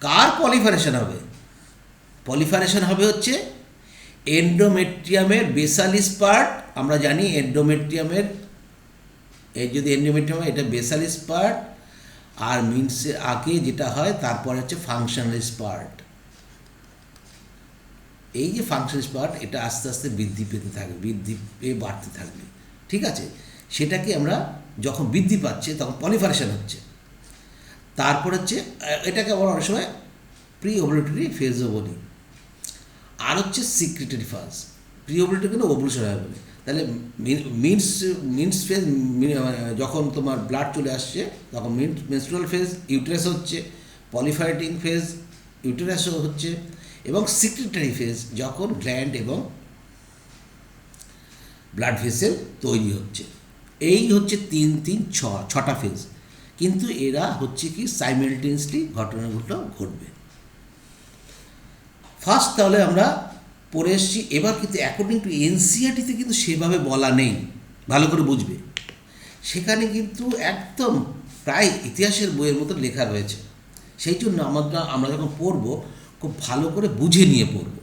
[SPEAKER 1] কার পলিফারেশন হবে? পলিফারেশন হবে হচ্ছে এন্ডোমেট্রিয়ামের বেসালিস পার্ট। আমরা জানি এন্ডোমেট্রিয়ামের, এই যদি এন্ডোমেট্রিয়াম এটা বেসালিস পার্ট, আর মিন্সের আগে যেটা হয় তারপরে হচ্ছে ফাংশনালিস পার্ট। এই যে ফাংশনালিস পার্ট, এটা আস্তে আস্তে বৃদ্ধি পেতে থাকবে, বৃদ্ধি পেয়ে বাড়তে থাকবে, ঠিক আছে। সেটাকে আমরা যখন বৃদ্ধি পাচ্ছে তখন পলিফারেশন হচ্ছে। তারপর হচ্ছে এটাকে আমরা অনেক সময় প্রি ওভুলেটরি ফেজও বলি। আর হচ্ছে সিক্রেটরি ফাজ। প্রি ওভুলেটরি কিন্তু ওভুলেশন হয় বলে। তাহলে মিন্স ফেজ যখন তোমার ব্লাড চলে আসছে তখন মেনস্ট্রুয়াল ফেজ, ইউটেরাস হচ্ছে, পলিফারেটিং ফেজ ইউটেরাসও হচ্ছে, এবং সিক্রেটরি ফেজ যখন গ্ল্যান্ড এবং ব্লাড ভেসেল তৈরি হচ্ছে। এই হচ্ছে ছটা ফেজ। কিন্তু এরা হচ্ছে কি সাইমেলটেনিয়াসলি ঘটনাগুলো ঘটবে। ফার্স্ট তাহলে আমরা পড়ে এসেছি। এবার কিন্তু অ্যাকর্ডিং টু এনসিইআরটিতে কিন্তু সেভাবে বলা নেই, ভালো করে বুঝবে। সেখানে কিন্তু একদম প্রায় ইতিহাসের বইয়ের মতো লেখা রয়েছে। সেই জন্য আমরা যখন পড়ব খুব ভালো করে বুঝে নিয়ে পড়ব।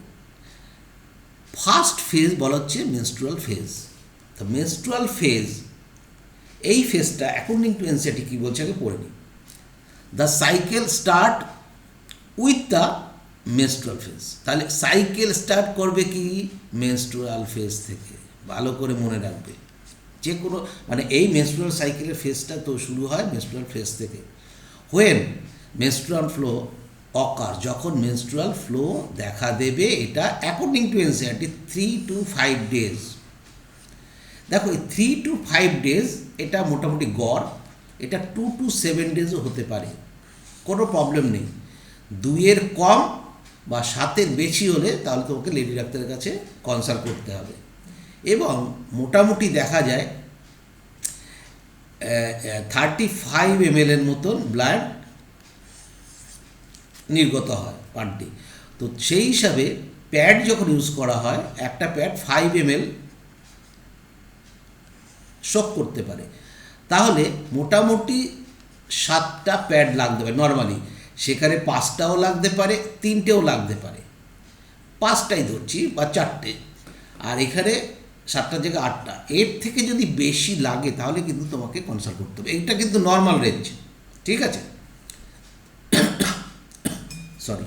[SPEAKER 1] ফার্স্ট ফেজ বলা হচ্ছে মেনস্ট্রুয়াল ফেজ। তো মেনস্ট্রুয়াল ফেজ, এই ফেজটা অ্যাকর্ডিং টু এনসিইআরটি কী বলছে আগে পড়ে নিই। The cycle start with the menstrual phase. তাহলে সাইকেল স্টার্ট করবে কি মেনস্ট্রুয়াল ফেজ থেকে, ভালো করে মনে রাখবে। যে কোনো মানে এই মেনস্ট্রুয়াল সাইকেলের ফেজটা তো শুরু হয় মেনস্ট্রুয়াল ফেজ থেকে। হোয়েন মেনস্ট্রুয়াল ফ্লো অকার, যখন মেনস্ট্রুয়াল ফ্লো দেখা দেবে, এটা according to NCERT 3 to 5 days। দেখো এই 3 to 5 days এটা মোটামুটি গড়, এটা 2 to 7 daysও হতে পারে, কোনো প্রবলেম নেই। 2-এর কম বা 7-এর বেশি হলে তাহলে তোমাকে লেডি ডাক্তারের কাছে কনসাল্ট করতে হবে। এবং মোটামুটি দেখা যায় 35 ml মতন ব্লাড নির্গত হয় পার ডে। তো সেই হিসাবে প্যাড যখন ইউজ করা হয়, একটা প্যাড 5 ml শক করতে পারে। তাহলে মোটামুটি 7টা প্যাড লাগতে পারে নর্মালি, সেখানে 5টাও লাগতে পারে, 3টেও লাগতে পারে, 5টাই ধরছি বা 4টে, আর এখানে 7টার জায়গায় 8টা। এর থেকে যদি বেশি লাগে তাহলে কিন্তু তোমাকে কনসাল্ট করতে হবে। এটা কিন্তু নর্মাল রেঞ্জ, ঠিক আছে। সরি।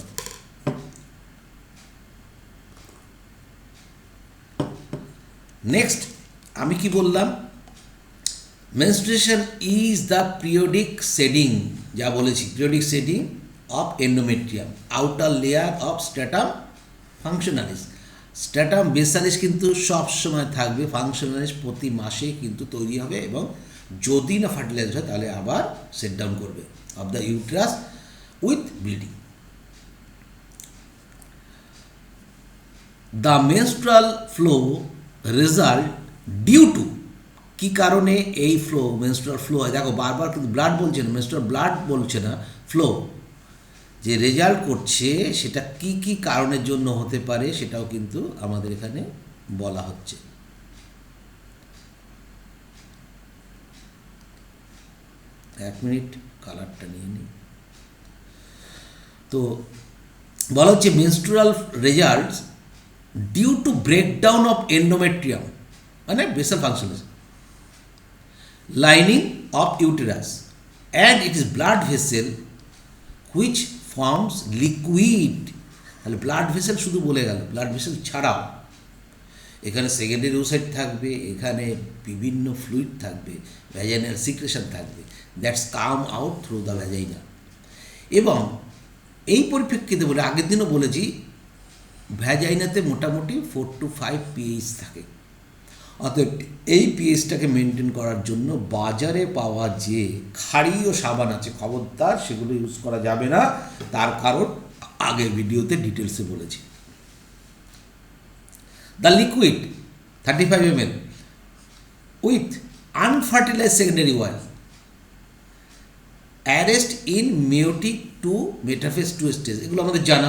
[SPEAKER 1] নেক্সট আমি কি বললাম, menstruation is the periodic shedding, যা বলেছি periodic shedding of endometrium, outer layer of stratum functionalis. Stratum basalis কিন্তু সব সময় থাকবে, ফাংশনালিস প্রতি মাসে কিন্তু তৈরি হবে, এবং যদি না ফার্টিলাইজ হয় তাহলে আবার সেট ডাউন করবে of the uterus with bleeding. The menstrual flow result due to, কী কারণে এই ফ্লো মেনস্ট্রুয়াল ফ্লো হয়, দেখো বারবার কিন্তু ব্লাড বলছে না, মেনস্ট্রুয়াল ব্লাড বলছে না, ফ্লো যে রেজাল্ট করছে সেটা কি কি কারণের জন্য হতে পারে সেটাও কিন্তু আমাদের এখানে বলা হচ্ছে। এক মিনিট কালারটা নিয়ে নিই। তো বলা হচ্ছে menstrual results due to breakdown of endometrium, মানে basal functionalis lining of uterus, and it is blood vessel which forms liquid। তাহলে ব্লাড ভেসেল শুধু বলে গেল, ব্লাড ভেসেল ছাড়াও এখানে সেকেন্ডারি ওসাইট থাকবে, এখানে বিভিন্ন ফ্লুইড থাকবে, ভ্যাজাইনাল সিক্রেশন থাকবে, that's come out through the vagina. এবং এই পরিপ্রেক্ষিতে বলে আগের দিনও বলেছি, ভ্যাজাইনাতে মোটামুটি 4 to 5 pH থাকে। অতএব এই পিএইচটাকে মেনটেন করার জন্য বাজারে পাওয়া যে ক্ষারীয় সাবান আছে, খবরদার সেগুলো ইউজ করা যাবে না। তার কারণ আগের ভিডিওতে ডিটেলসে বলেছি। The liquid 35 ml with unfertilized secondary wall arrest in meiotic two metaphase 2 stage, এগুলো আমাদের জানা।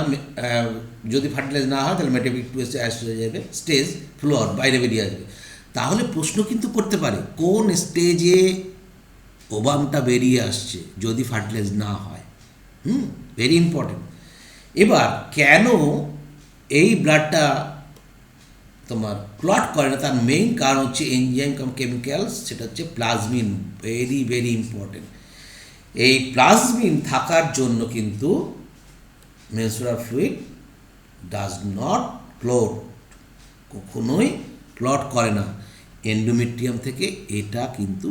[SPEAKER 1] যদি ফার্টিলাইজ না হয় তাহলে মেটাফিক 2 অ্যারেস্ট হয়ে যাবে, স্টেজ ফ্লোর বাইরে বেরিয়ে আসবে। তাহলে প্রশ্ন কিন্তু করতে পারে কোন স্টেজে ওভামটা বেরিয়ে আসছে যদি ফার্টিলাইজ না হয়। Very important. এবার কেন এই ব্লাডটা তোমার ক্লট করে না, তার মেইন কারণ হচ্ছে এনজাইম কাম কেমিক্যালস, সেটা হচ্ছে প্লাজমিন। Very very important. এই প্লাজমিন থাকার জন্য কিন্তু menstrual fluid does not clot, কখনোই ক্লট করে না। এন্ডোমেট্রিয়াম থেকে এটা কিন্তু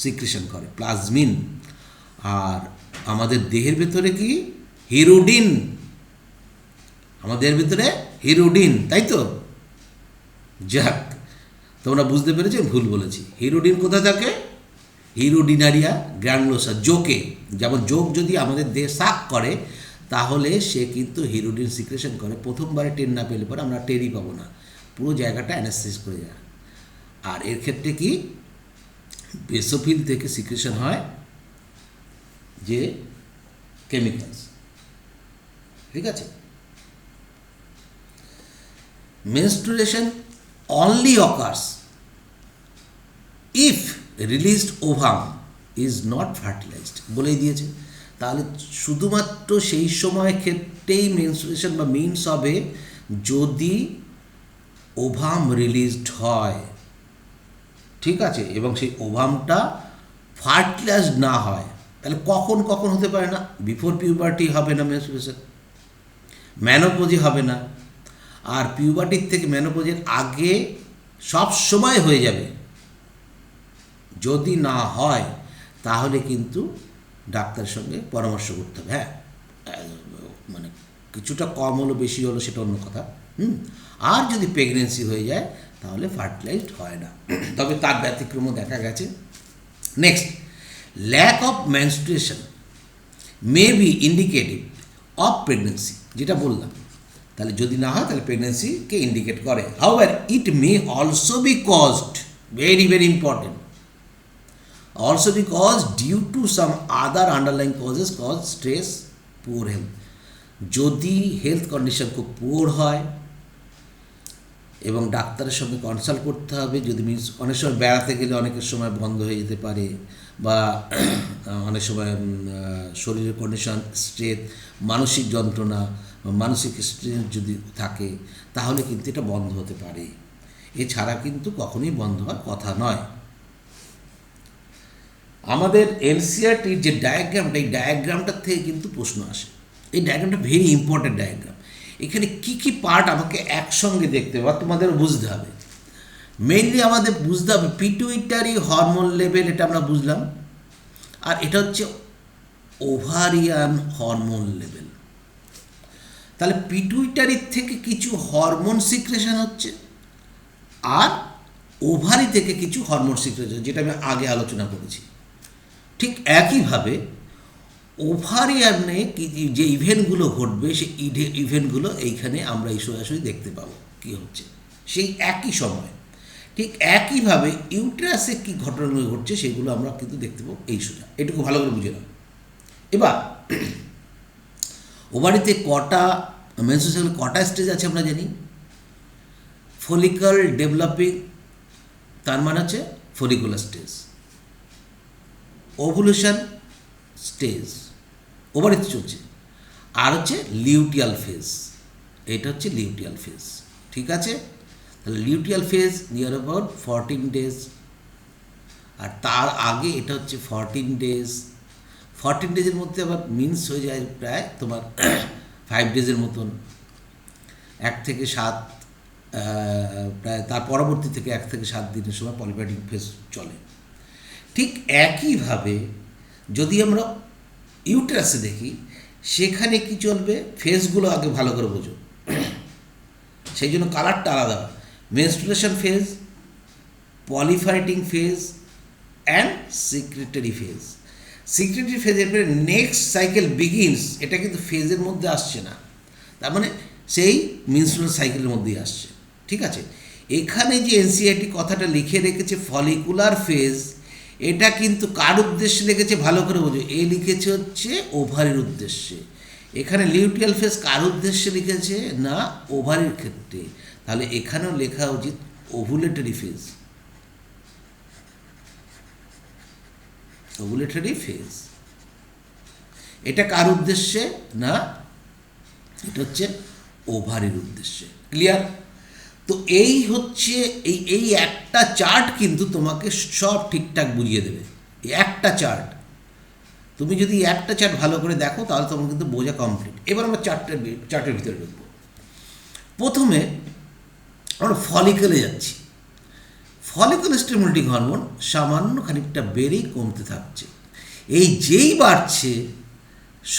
[SPEAKER 1] সিক্রেশন করে প্লাজমিন। আর আমাদের দেহের ভেতরে কি হিরোডিন, আমাদের ভিতরে হিরোডিন, তাই তো? যাক, তোমরা বুঝতে পেরেছো, ভুল বলেছি। হিরোডিন কোথায় থাকে? হিরোডিনারিয়া গ্র্যানুলোসা, জোকে। যেমন জোক যদি আমাদের দেহে সাক করে তাহলে সে কিন্তু হিরোডিন সিক্রেশন করে। প্রথমবারে টের না পেলে পরে আমরা টেরই পাবো না, পুরো জায়গাটা অ্যানাস্থেসিস করে যায়। আর এর ক্ষেত্রে কি বেসোফিল থেকে সিক্রেশন হয় যে কেমিক্যালস, ঠিক আছে? Menstruation only occurs if released ovum is not fertilized, বলেই দিয়েছে। তাহলে শুধুমাত্র সেই সময় ক্ষেত্রেই মেনস্ট্রুয়েশন বা মিন্স হবে যদি ওভাম রিলিজড হয়, ঠিক আছে? এবং সেই ওভামটা ফার্টিলাইজড না হয়। তাহলে কখন কখন হতে পারে না? বিফোর পিউবার্টি হবে না মেনস্ট্রুয়েশন, ম্যানোপজে হবে না, আর পিউবার্টির থেকে ম্যানোপজের আগে সব সময় হয়ে যাবে। যদি না হয় তাহলে কিন্তু ডাক্তারের সঙ্গে পরামর্শ করতে হবে। হ্যাঁ, মানে কিছুটা কম হলো বেশি হলো সেটা অন্য কথা। আর যদি প্রেগনেন্সি হয়ে যায় তাহলে ফার্টিলাইজড হয় না, তবে তার ব্যতিক্রমও দেখা গেছে। Next, lack of menstruation may be indicative of pregnancy, যেটা বললাম। তাহলে যদি না হয় তাহলে প্রেগনেন্সিকে ইন্ডিকেট করে। However it may also be caused, very very important, also be cause due to some other underlying causes, cause stress, poor health. যদি হেলথ কন্ডিশন খুব পুয়ার হয় এবং ডাক্তারের সঙ্গে কনসাল্ট করতে হবে। যদি মিনস অনেক সময় বেড়াতে গেলে অনেকের সময় বন্ধ হয়ে যেতে পারে, বা অনেক সময় শরীরের কন্ডিশন, স্ট্রেস, মানসিক যন্ত্রণা, মানসিক স্ট্রেস যদি থাকে তাহলে কিন্তু এটা বন্ধ হতে পারে। এছাড়া কিন্তু কখনোই বন্ধ হওয়ার কথা নয়। আমাদের এনসিইআরটির যে ডায়াগ্রামটা, এই ডায়াগ্রামটার থেকে কিন্তু প্রশ্ন আসে। এই ডায়াগ্রামটা ভেরি ইম্পর্টেন্ট ডায়াগ্রাম। এখানে কী কী পার্ট আমাকে একসঙ্গে দেখতে হবে বা তোমাদের বুঝতে হবে। মেইনলি আমাদের বুঝতে হবে পিটুইটারি হরমোন লেভেল, এটা আমরা বুঝলাম। আর এটা হচ্ছে ওভারিয়ান হরমোন লেভেল। তাহলে পিটুইটারির থেকে কিছু হরমোন সিক্রেশন হচ্ছে, আর ওভারি থেকে কিছু হরমোন সিক্রেশন, যেটা আমি আগে আলোচনা করেছি। ঠিক একইভাবে ওভারিয়ানে যে ইভেন্টগুলো ঘটবে, সেই ইভেন্টগুলো এইখানে আমরা এই সরাসরি দেখতে পাবো কী হচ্ছে সেই একই সময়। ঠিক একইভাবে ইউটেরাসে কী ঘটনাগুলো ঘটছে সেগুলো আমরা কিন্তু দেখতে পাবো এই সোজা। এটুকু ভালো করে বুঝে নাও। এবার ওভারিতে কটা মেনস্ট্রুয়েশন কটা স্টেজ আছে আমরা জানি। ফলিকল ডেভেলপিং, তার মানে হচ্ছে ফলিকুলার স্টেজ। ওভুলেশন স্টেজ ওভারিতে চলছে, আর হচ্ছে লিউটিয়াল ফেজ, এটা হচ্ছে লিউটিয়াল ফেজ, ঠিক আছে? তাহলে luteal phase near about 14 days, আর তার আগে এটা হচ্ছে 14 days। 14 days মধ্যে আবার মিন্স হয়ে যায় প্রায় তোমার 5 days মতন, 1 থেকে 7 প্রায় তার পরবর্তী থেকে 1 থেকে 7 দিনের সময় পলিপ্যাটিক ফেজ চলে। ঠিক একইভাবে যদি আমরা ইউটেরাসে দেখি, সেখানে কি চলবে, ফেজগুলো আগে ভালো করে বোঝো, সেই জন্য কালারটা আলাদা। Menstruation phase, proliferating phase and secretory phase. Secretory ফেজের পরে নেক্সট সাইকেল বিগিনস, এটা কিন্তু ফেজের মধ্যে আসছে না, তার মানে সেই মেনস্ট্রুয়াল সাইকেলের মধ্যেই আসছে। ঠিক আছে, এখানে যে এনসিআরটি কথাটা লিখে রেখেছে ফলিকুলার ফেজ, এটা কিন্তু কার উদ্দেশ্যে লিখেছে ভালো করে বোঝো, এ লিখেছে হচ্ছে ওভারির উদ্দেশ্যে। এখানে লিউটিয়াল ফেজ কার উদ্দেশ্যে লিখেছে না, ওভারির ক্ষেত্রে। তাহলে এখানেও লেখা উচিত ওভুলেটরি ফেজ, ওভুলেটরি ফেজ। এটা কার উদ্দেশ্যে না, এটা হচ্ছে ওভারির উদ্দেশ্যে। ক্লিয়ার? তো এই হচ্ছে এই একটা চার্ট কিন্তু তোমাকে সব ঠিকঠাক বুঝিয়ে দেবে। এই একটা চার্ট, তুমি যদি একটা চার্ট ভালো করে দেখো তাহলে তোমার কিন্তু বোঝা কমপ্লিট। এবার আমরা চার্টের ভিতরে ঢুকবো। প্রথমে আমরা ফলিকলে যাচ্ছি। ফলিকল স্টিমুলেটিং হরমোন সামান্য খানিকটা বেড়েই কমতে থাকছে। এই যেই বাড়ছে,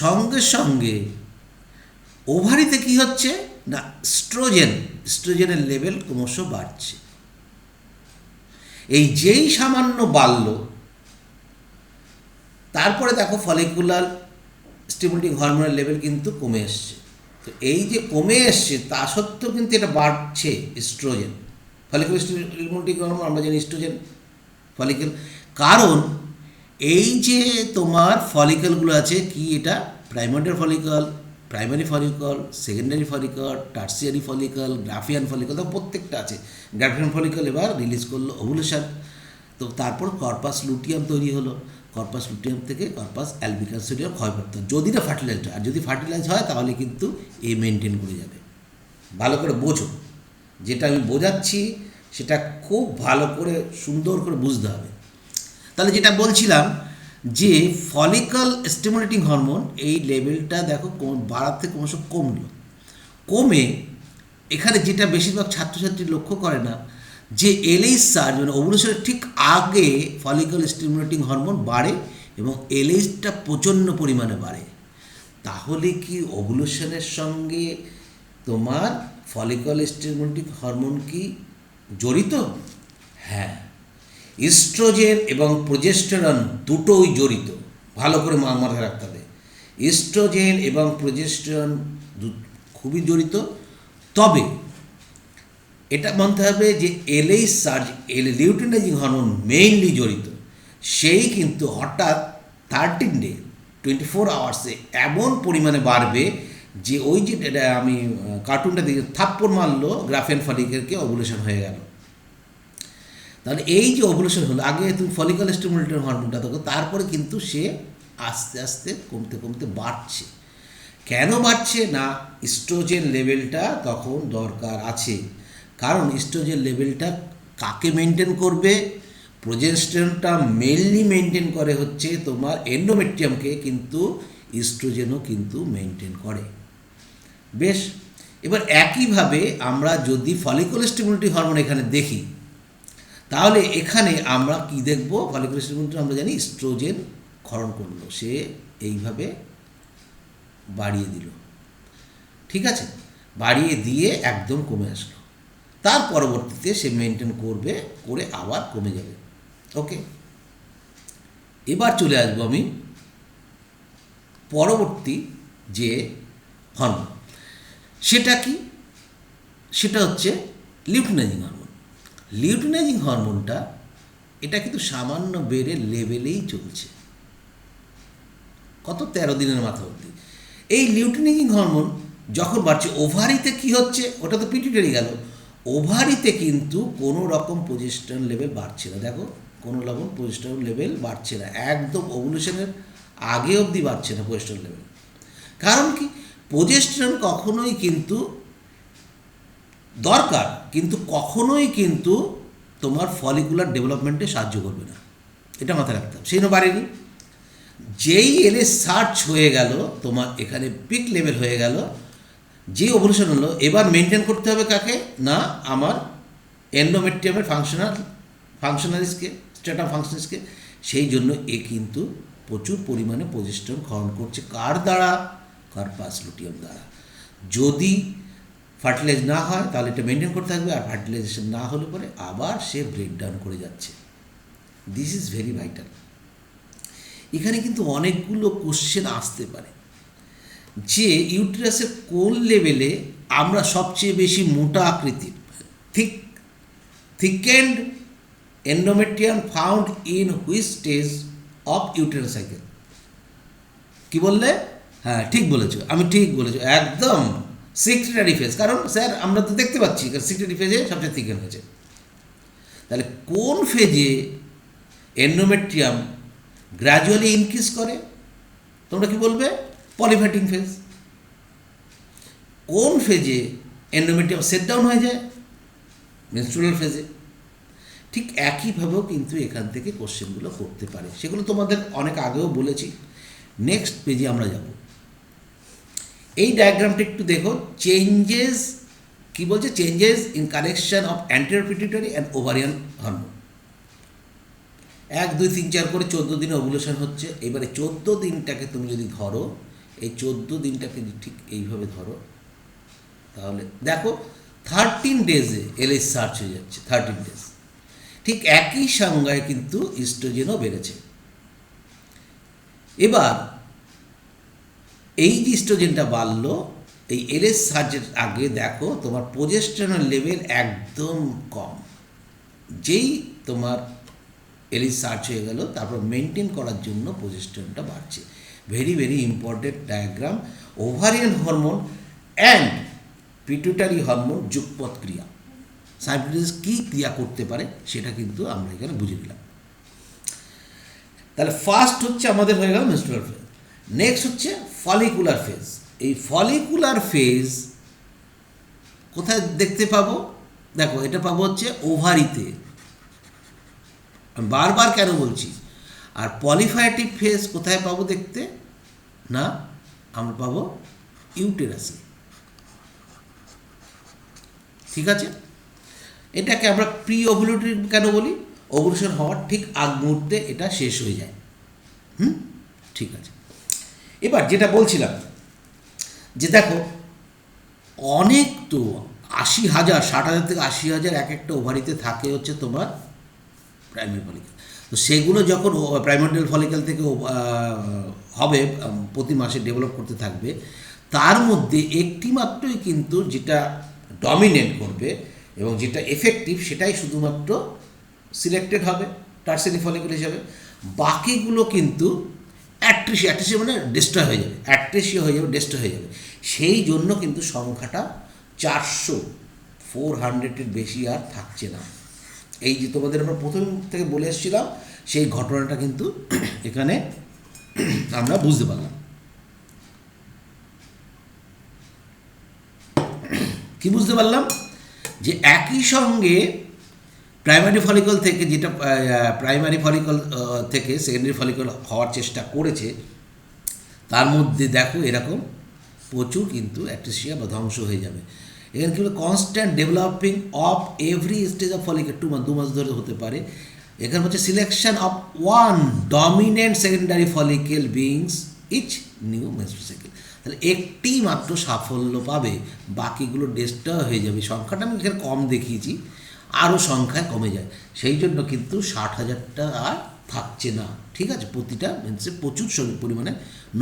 [SPEAKER 1] সঙ্গে সঙ্গে ওভারিতে কি হচ্ছে না, স্ট্রোজেনের লেভেল ক্রমশ বাড়ছে। এই যেই সামান্য বাড়ল, তারপরে দেখো ফলিকুলার স্টিমুলেটিং হরমোনের লেভেল কিন্তু কমে এসছে। তো এই যে কমে এসছে তা সত্ত্বেও কিন্তু এটা বাড়ছে এস্ট্রোজেন, ফলিকুলার স্টিমুলেটিং হরমোন আমরা জানি এস্ট্রোজেন ফলিকল। কারণ এই যে তোমার ফলিকলগুলো আছে, কি এটা primordial follicle, primary follicle, secondary follicle, tertiary follicle, Graafian follicle, তো প্রত্যেকটা আছে। গ্রাফিয়ান ফলিকল এবার রিলিজ করলো ওভুলেশন, তো তারপর কর্পাস লুটিয়াম তৈরি হলো। কর্পাস লুটিয়াম থেকে কর্পাস অ্যালবিকান্সিডিয়াম ক্ষয়প্রাপ্ত, যদি না ফার্টিলাইজড হয়। আর যদি ফার্টিলাইজ হয় তাহলে কিন্তু এ মেনটেন করে যাবে। ভালো করে বোঝো, যেটা আমি বোঝাচ্ছি সেটা খুব ভালো করে সুন্দর করে বুঝতে হবে। তাহলে যেটা বলছিলাম যে ফলিকল স্টিমুলেটিং হরমোন এই লেভেলটা দেখো বাড়াতে ক্রমশ কমলো। কমে এখানে যেটা বেশিরভাগ ছাত্রছাত্রী লক্ষ্য করে না, যে এলএইচ সার্জ মানে ওভুলেশনের ঠিক আগে ফলিকল স্টিমুলেটিং হরমোন বাড়ে এবং এলএইচটা প্রচণ্ড পরিমাণে বাড়ে। তাহলে কি ওভুলেশনের সঙ্গে তোমার ফলিকল স্টিমুলেটিং হরমোন কি জড়িত? হ্যাঁ, ইস্ট্রোজেন এবং প্রোজেস্টেরন দুটোই জড়িত। ভালো করে মাথায় রাখতে হবে, ইস্ট্রোজেন এবং প্রোজেস্টেরন খুবই জড়িত। তবে এটা মানতে হবে যে LH surge, luteinizing hormone mainly জড়িত। সেই কিন্তু হঠাৎ 13 ডে 24 আওয়ার্সে এমন পরিমাণে বাড়বে যে ওই যে আমি কার্টুনটা দেখে থাপ্পড় মারলো গ্রাফিয়ান ফলিকলকে, ওভুলেশন হয়ে গেল। তাহলে এই যে ওভুলেশন হলো, আগে তুমি ফলিকল স্টিমুলেটিং হরমোনটা দেখো, তারপরে কিন্তু সে আস্তে আস্তে কমতে কমতে বাড়ছে। কেন বাড়ছে না, ইস্ট্রোজেন লেভেলটা তখন দরকার আছে। কারণ ইস্ট্রোজেন লেভেলটা কাকে মেনটেন করবে, প্রোজেস্টেরনটা মেনলি মেনটেন করে হচ্ছে তোমার এন্ডোমেট্রিয়ামকে, কিন্তু ইস্ট্রোজেনও কিন্তু মেনটেন করে। বেশ, এবার একইভাবে আমরা যদি ফলিকল স্টিমুলেটিং হরমোন এখানে দেখি, তাহলে এখানে আমরা কি দেখব, ফলিকল স্টিমুলেটিং আমরা জানি ইস্ট্রোজেন ক্ষরণ করলো, সে এইভাবে বাড়িয়ে দিল। ঠিক আছে, বাড়িয়ে দিয়ে একদম কমে আসলো। তার পরবর্তীতে সে মেনটেন করবে, করে আবার কমে যাবে। ওকে, এবার চলে আসবো আমি পরবর্তী যে হরমোন, সেটা কি, সেটা হচ্ছে লিউটিনাইজিং হরমোন। লিউটিনাইজিং হরমোনটা এটা কিন্তু সামান্য বেড়ে লেভেলেই চলছে, কত 13 দিনের মাথা অবধি। এই লিউটিনাইজিং হরমোন যখন বাড়ছে, ওভারিতে কি হচ্ছে, ওটা তো পিটুইটারি গেল, ওভারিতে কিন্তু কোনো রকম প্রোজেস্টেরন লেভেল বাড়ছে না। দেখো, কোনো রকম প্রোজেস্টেরন লেভেল বাড়ছে না, একদম ওভুলেশনের আগে অবধি বাড়ছে না প্রোজেস্টেরন লেভেল। কারণ কি, প্রোজেস্টেরন কখনোই কিন্তু দরকার, কিন্তু কখনোই কিন্তু তোমার ফলিকুলার ডেভেলপমেন্টে সাহায্য করবে না, এটা মাথায় রাখতে হবে। সেই জন্য বাড়েনি। যেই এলএইচ সার্চ হয়ে গেল, তোমার এখানে পিক লেভেল হয়ে গেল, যে ওভুলেশন হলো এবার মেনটেন করতে হবে কাকে না আমার এন্ডোমেট্রিয়ামের ফাংশনালিসকে স্ট্যাটাম ফাংশনালিসকে। সেই জন্য এ কিন্তু প্রচুর পরিমাণে প্রজেস্টেরন ক্ষরণ করছে কার দ্বারা কর্পাস লুটিয়াম দ্বারা। যদি ফার্টিলাইজ না হয় তাহলে এটা মেনটেন করতে থাকবে, আর ফার্টিলাইজেশন না হলে পরে আবার সে ব্রেকডাউন করে যাচ্ছে। This is very vital. এখানে কিন্তু অনেকগুলো কোশ্চেন আসতে পারে যে ইউটেরাসের কোন লেভেলে আমরা সবচেয়ে বেশি মোটা আকৃতির thickened endometrium found in which stage of uterus cycle. কি বললে? হ্যাঁ ঠিক বলেছো, আমি ঠিক বলেছো একদম, সিক্রেটারি ফেজ। কারণ স্যার আমরা তো দেখতে পাচ্ছি সিক্রেটারি ফেজে সবচেয়ে থিকেন হয়েছে। তাহলে কোন ফেজে এন্ডোমেট্রিয়াম গ্র্যাজুয়ালি ইনক্রিজ করে? তোমরা কি বলবে? পলিফ্যাটিং ফেজ। কোন ফেজে এন্ডোমেট্রিয়াম সেট ডাউন হয়ে যায়? মেনস্ট্রুয়াল ফেজে। ঠিক একইভাবেও কিন্তু এখান থেকে কোশ্চেনগুলো করতে পারে, সেগুলো তোমাদের অনেক আগেও বলেছি। নেক্সট পেজে আমরা যাব। এই ডায়াগ্রামটা একটু দেখো, চেঞ্জেস কি বলছে? Changes in collection of anterior pituitary and ovarian hormone. 1 2 3 4 করে 14 দিনে ওভুলেশন হচ্ছে। এবারে 14 দিনটাকে তুমি যদি ধরো, এই 14 দিনটাকে ঠিক এইভাবে ধরো, তাহলে দেখো 13 ডেজে এলএইচ সার্চ হয়ে যাচ্ছে। 13 ডেজ। ঠিক একই সংজ্ঞায় কিন্তু ইস্ট্রোজেনও বেড়েছে। এবার এই যে ইস্ট্রোজেনটা বাড়লো, এই এলএইচ সার্চের আগে দেখো তোমার প্রোজেস্টেরনের লেভেল একদম কম। যেই তোমার এলএইচ সার্চ হয়ে গেল, তারপর মেনটেন করার জন্য প্রোজেস্টেরনটা বাড়ছে। Very very important diagram. Ovarian hormone and pituitary hormone যুগপৎ ক্রিয়া, সাইমultaneous কী ক্রিয়া করতে পারে সেটা কিন্তু আমরা এখানে বুঝে নিলাম। তাহলে ফার্স্ট হচ্ছে আমাদের হয়ে গেল মেনস্ট্রুয়াল ফেজ। নেক্সট হচ্ছে ফলিকুলার ফেজ। এই ফলিকুলার ফেজ কোথায় দেখতে পাবো? দেখো এটা পাবো হচ্ছে ওভারিতে। আমি বারবার কেন বলছি? আর পলিফ্যাটিভ ফেজ কোথায় পাবো দেখতে? না, আমরা পাবো ইউটেরাসে। ঠিক আছে, এটাকে আমরা প্রি ওভুলেটরি কেন বলি? ওভুলেশন হওয়ার ঠিক আগ মুহূর্তে এটা শেষ হয়ে যায়। ঠিক আছে। এবার যেটা বলছিলাম যে দেখো অনেক তো 80,000 60,000 থেকে 80,000 এক একটা ওভারিতে থাকে হচ্ছে তোমার প্রাইমারি ফলিকল। তো সেগুলো যখন প্রাইমারি ফলিকল থেকে হবে প্রতি মাসে ডেভেলপ করতে থাকবে, তার মধ্যে একটি মাত্রই কিন্তু যেটা ডমিনেট করবে এবং যেটা এফেক্টিভ সেটাই শুধুমাত্র সিলেক্টেড হবে টার্সিয়ারি ফলিকল হিসাবে। বাকিগুলো কিন্তু অ্যাট্রেসিয়া মানে ডিস্ট্রয় হয়ে যাবে, অ্যাট্রেসিয়া হয়ে যাবে, ডিস্ট্রয় হয়ে যাবে। সেই জন্য কিন্তু সংখ্যাটা 400-400-এর বেশি আর থাকছে না। এই যে তোমাদের আমরা প্রথম থেকে বলে এসেছিলাম, সেই ঘটনাটা কিন্তু এখানে আমরা বুঝতে পারলাম। কি বুঝতে পারলাম? যে একই সঙ্গে প্রাইমারি ফলিকল থেকে, যেটা প্রাইমারি ফলিকল থেকে সেকেন্ডারি ফলিকল হওয়ার চেষ্টা করেছে, তার মধ্যে দেখো এরকম প্রচুর কিন্তু অ্যাট্রেসিয়া বা ধ্বংস হয়ে যাবে। এখানে কী বলে? Constant developing of every stage of follicle 2 মাস ধরে হতে পারে। এখানে হচ্ছে selection of one dominant secondary follicle beings each new menstrual cycle. তাহলে একটি মাত্র সাফল্য পাবে, বাকিগুলো ডিস্ট্রয় হয়ে যাবে। সংখ্যাটা আমি এখানে কম দেখিয়েছি, আরও সংখ্যায় কমে যায়। সেই জন্য কিন্তু 60,000টা আর থাকছে না। ঠিক আছে, প্রতিটা মেন্সে প্রচুর পরিমাণে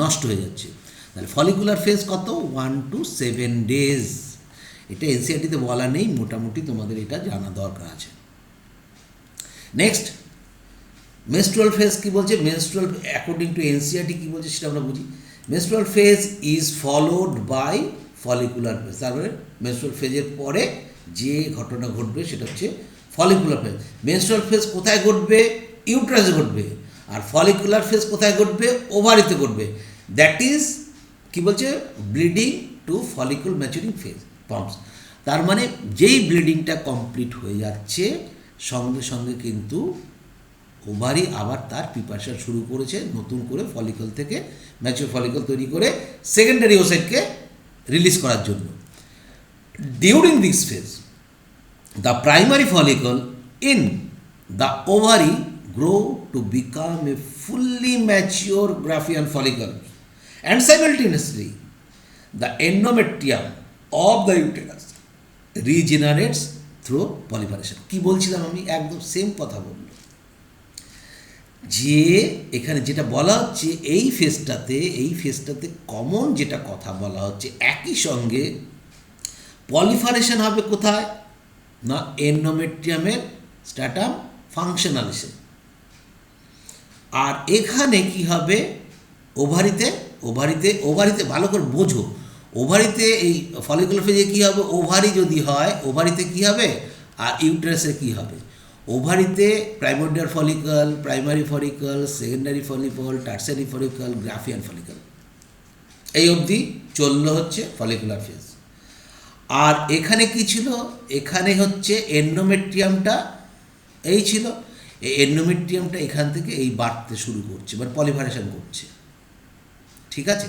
[SPEAKER 1] নষ্ট হয়ে যাচ্ছে। তাহলে ফলিকুলার ফেজ কত? 1 to 7 days। এটা এনসিইআরটিতে বলা নেই, মোটামুটি তোমাদের এটা জানা দরকার আছে। নেক্সট মেনস্ট্রুয়াল ফেজ কী বলছে? মেনস্ট্রুয়াল অ্যাকর্ডিং টু এনসিইআরটি কী বলছে সেটা আমরা বুঝি। Menstrual phase is followed by follicular phase. তারপরে মেনস্ট্রুয়াল ফেজের পরে যে ঘটনা ঘটবে সেটা হচ্ছে ফলিকুলার ফেজ। মেনস্ট্রুয়াল ফেজ কোথায় ঘটবে? ইউট্রাসে ঘটবে। আর ফলিকুলার ফেজ কোথায় ঘটবে? ওভারিতে ঘটবে। দ্যাট ইজ কী বলছে? Bleeding to follicle maturing phase forms. তার মানে যেই ব্লিডিংটা কমপ্লিট হয়ে যাচ্ছে, সঙ্গে সঙ্গে কিন্তু ওভারি আবার তার প্রিপারেশন শুরু করেছে নতুন করে ফলিকল থেকে ম্যাচিউর ফলিকল তৈরি করে সেকেন্ডারি ওসাইটকে রিলিজ করার জন্য। During this phase the primary follicle in the ovary grow to become a fully mature Graafian follicle, and simultaneously the endometrium of the uterus regenerates through proliferation. কি বলছিলাম আমি, একদম same কথা বলল, যে এখানে যেটা বলা হচ্ছে এই ফেজটাতে কমন যেটা কথা বলা হচ্ছে, একই সঙ্গে পলিফারেশন হবে কোথায় না, এন্ডোমেট্রিয়ামের স্ট্র্যাটাম ফাংশনালিসে। আর এখানে কি হবে, ওভারিতে ভালো করে বোঝো, ওভারিতে এই ফলিকুলার ফেজে কী হবে, ওভারি যদি হয় ওভারিতে কী হবে, আর ইউটেরাসে কী হবে। ওভারিতে primordial follicle, primary follicle, secondary follicle, tertiary follicle, Graafian follicle, এই অবধি চললো হচ্ছে ফলিকুলার ফেজ। আর এখানে কি ছিল, এখানে হচ্ছে এন্ডোমেট্রিয়ামটা এই ছিল, এই এন্ডোমেট্রিয়ামটা এখান থেকে এই বাড়তে শুরু করছে, মানে পলিফারেশন করছে, ঠিক আছে।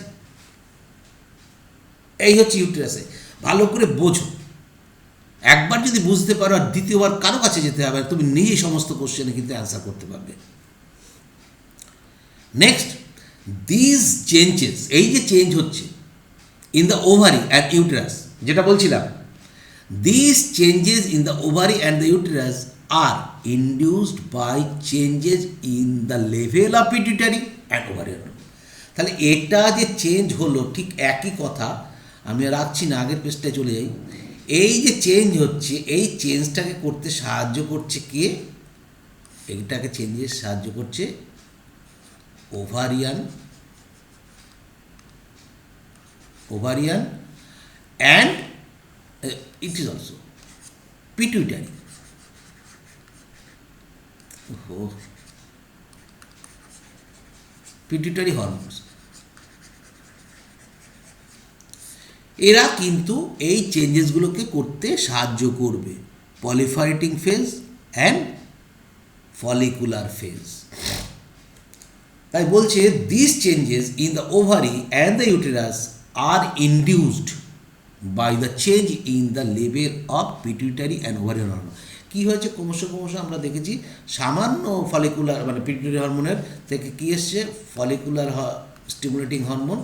[SPEAKER 1] এই হচ্ছে ইউটেরাসে, ভালো করে বোঝো, একবার যদি বুঝতে পারো আর দ্বিতীয়বার কারো কাছে যেতে হবে, তুমি নিজেই সমস্ত কোশ্চেনে কিন্তু অ্যান্সার করতে পারবে। নেক্সট, দিস চেঞ্জেস, এই যে চেঞ্জ হচ্ছে in the ovary and uterus, যেটা বলছিলাম, this changes in the ovary and the uterus are induced by changes in the level of pituitary and ovarian. তাহলে এটা যে চেঞ্জ হলো, ঠিক একই কথা, আমি আর রাখছি না, আগের পেজটায় চলে যাই। এই যে চেঞ্জ হচ্ছে, এই চেঞ্জটাকে করতে সাহায্য করছে কে, এইটাকে চেঞ্জে সাহায্য করছে ovarian and it is also pituitary. Pituitary hormones, এরা কিন্তু এই চেঞ্জেসগুলোকে করতে সাহায্য করবে, পলিফারেটিং ফেজ অ্যান্ড ফলিকুলার ফেজ। তাই বলছে this changes in the ovary and the uterus are induced by the change in the level of pituitary and ovarian hormone. কী হয়েছে, ক্রমশ আমরা দেখেছি সামান্য ফলিকুলার মানে পিটুইটারি হরমোনের থেকে কী এসছে, ফলিকুলার স্টিমুলেটিং হরমোন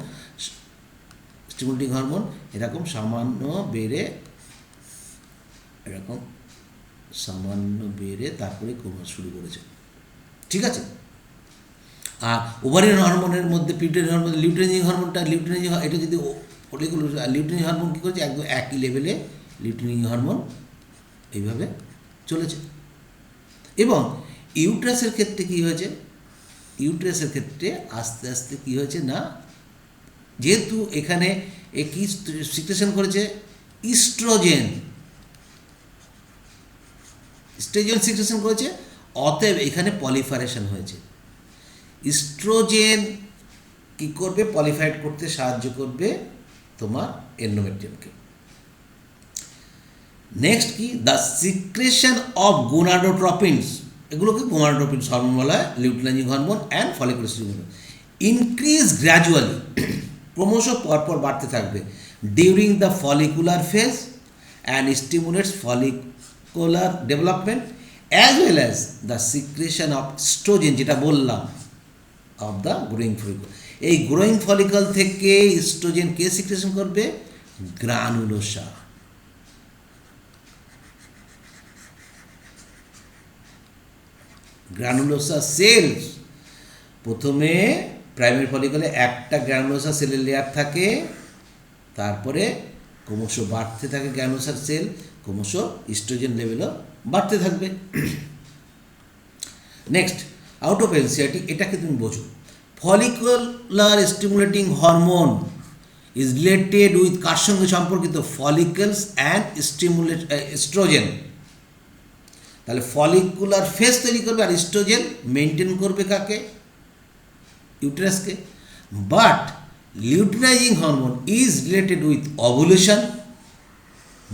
[SPEAKER 1] এরকম সামান্য বেড়ে তারপরে কমা শুরু করেছে, ঠিক আছে। আর ওভারিয়ান হরমোনের মধ্যে পিটুইটারি হরমোন, লিউটেনিং হরমোনটা, এটা যদি লিউটেনিং হরমোন কী করেছে, একদম একই লেভেলে লিউটেনিং হরমোন এইভাবে চলেছে। এবং ইউট্রাসের ক্ষেত্রে কী হয়েছে, ইউট্রাসের ক্ষেত্রে আস্তে আস্তে কী হয়েছে না, যেহেতু এখানে কি সিক্রেশন করেছে, ইস্ট্রোজেন সিক্রেশন করেছে, অতএব এখানে পলিফারেশন হয়েছে। ইস্ট্রোজেন কী করবে, পলিফাইড করতে সাহায্য করবে তোমার এন্ডোমেট্রিয়ামকে। নেক্সট কি, দ্য সিক্রেশন অফ গোনাডোট্রপিনস, এগুলোকে গোনাডোট্রপিনস হরমোন বলা হয়, luteinizing hormone and follicular stimulator, increase gradually, ক্রমশ পরপর বাড়তে থাকবে, during the follicular phase and stimulates follicular development as well as the secretion of estrogen, যেটা বললাম, অফ দ্য গ্রোয়িং ফলিকল। এই গ্রোয়িং ফলিকল থেকে ইস্ট্রোজেন কে সিক্রেশন করবে, গ্রানুলোসা। গ্রানুলোসা সেলস, প্রথমে প্রাইমারি ফলিকলে একটা গ্রানুলোসা সেলের লেয়ার থাকে, তারপরে ক্রমশ বাড়তে থাকে গ্রানুলোসার সেল, ক্রমশ ইস্ট্রোজেন লেভেলও বাড়তে থাকবে। নেক্সট, আউট অফ এনসিআরটি, এটাকে তুমি বোঝো, follicular stimulating hormone is related with, কার সঙ্গে সম্পর্কিত, ফলিকলস অ্যান্ড ইস্ট্রোজেন। তাহলে ফলিকুলার ফেজ তৈরি করবে আর ইস্ট্রোজেন মেনটেন করবে কাকে, ইউটেরাসকে। But luteinizing hormone is related with ovulation,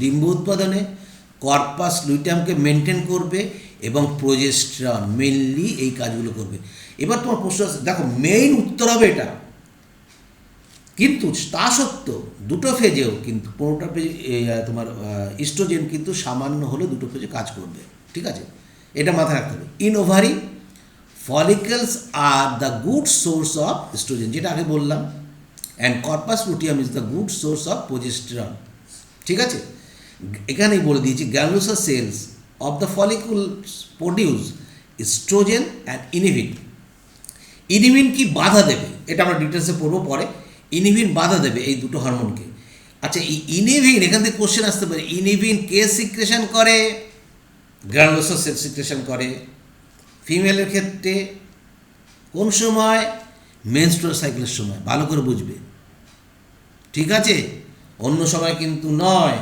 [SPEAKER 1] ডিম্ব উৎপাদনে, কর্পাস লুটিয়ামকে মেনটেন করবে এবং প্রোজেস্টেরন, মেনলি এই কাজগুলো করবে। এবার তোমার প্রশ্ন আছে, দেখো মেইন উত্তর হবে এটা, কিন্তু তা সত্ত্বেও দুটো ফেজেও কিন্তু কোনোটা ফেজে তোমার ইস্ট্রোজেন কিন্তু সামান্য হলে দুটো ফেজে কাজ করবে, ঠিক আছে, এটা মাথায় রাখতে হবে। In ovary follicles are the good source of estrogen, যেটা আগে বললাম, and corpus luteum is the good source of progesterone, ঠিক আছে। এখানেই বলে দিয়েছি গ্যানুলোসার cells of the follicles produce estrogen and ইনিভিন। ইনিভিন কি বাধা দেবে, এটা আমরা ডিটেলসে পড়বো পরে। ইনিভিন বাধা দেবে এই দুটো হরমোনকে। আচ্ছা, এই ইনিভিন, এখান থেকে কোশ্চেন আসতে পারে, ইনিভিন কে সিক্রেশন করে? গ্রানুলোসার সেল সিক্রেশন করে। ফিমেলের ক্ষেত্রে কোন সময়? মেনস্ট্রুয়াল সাইকেলের সময়, ভালো করে বুঝবে, ঠিক আছে, অন্য সময় কিন্তু নয়,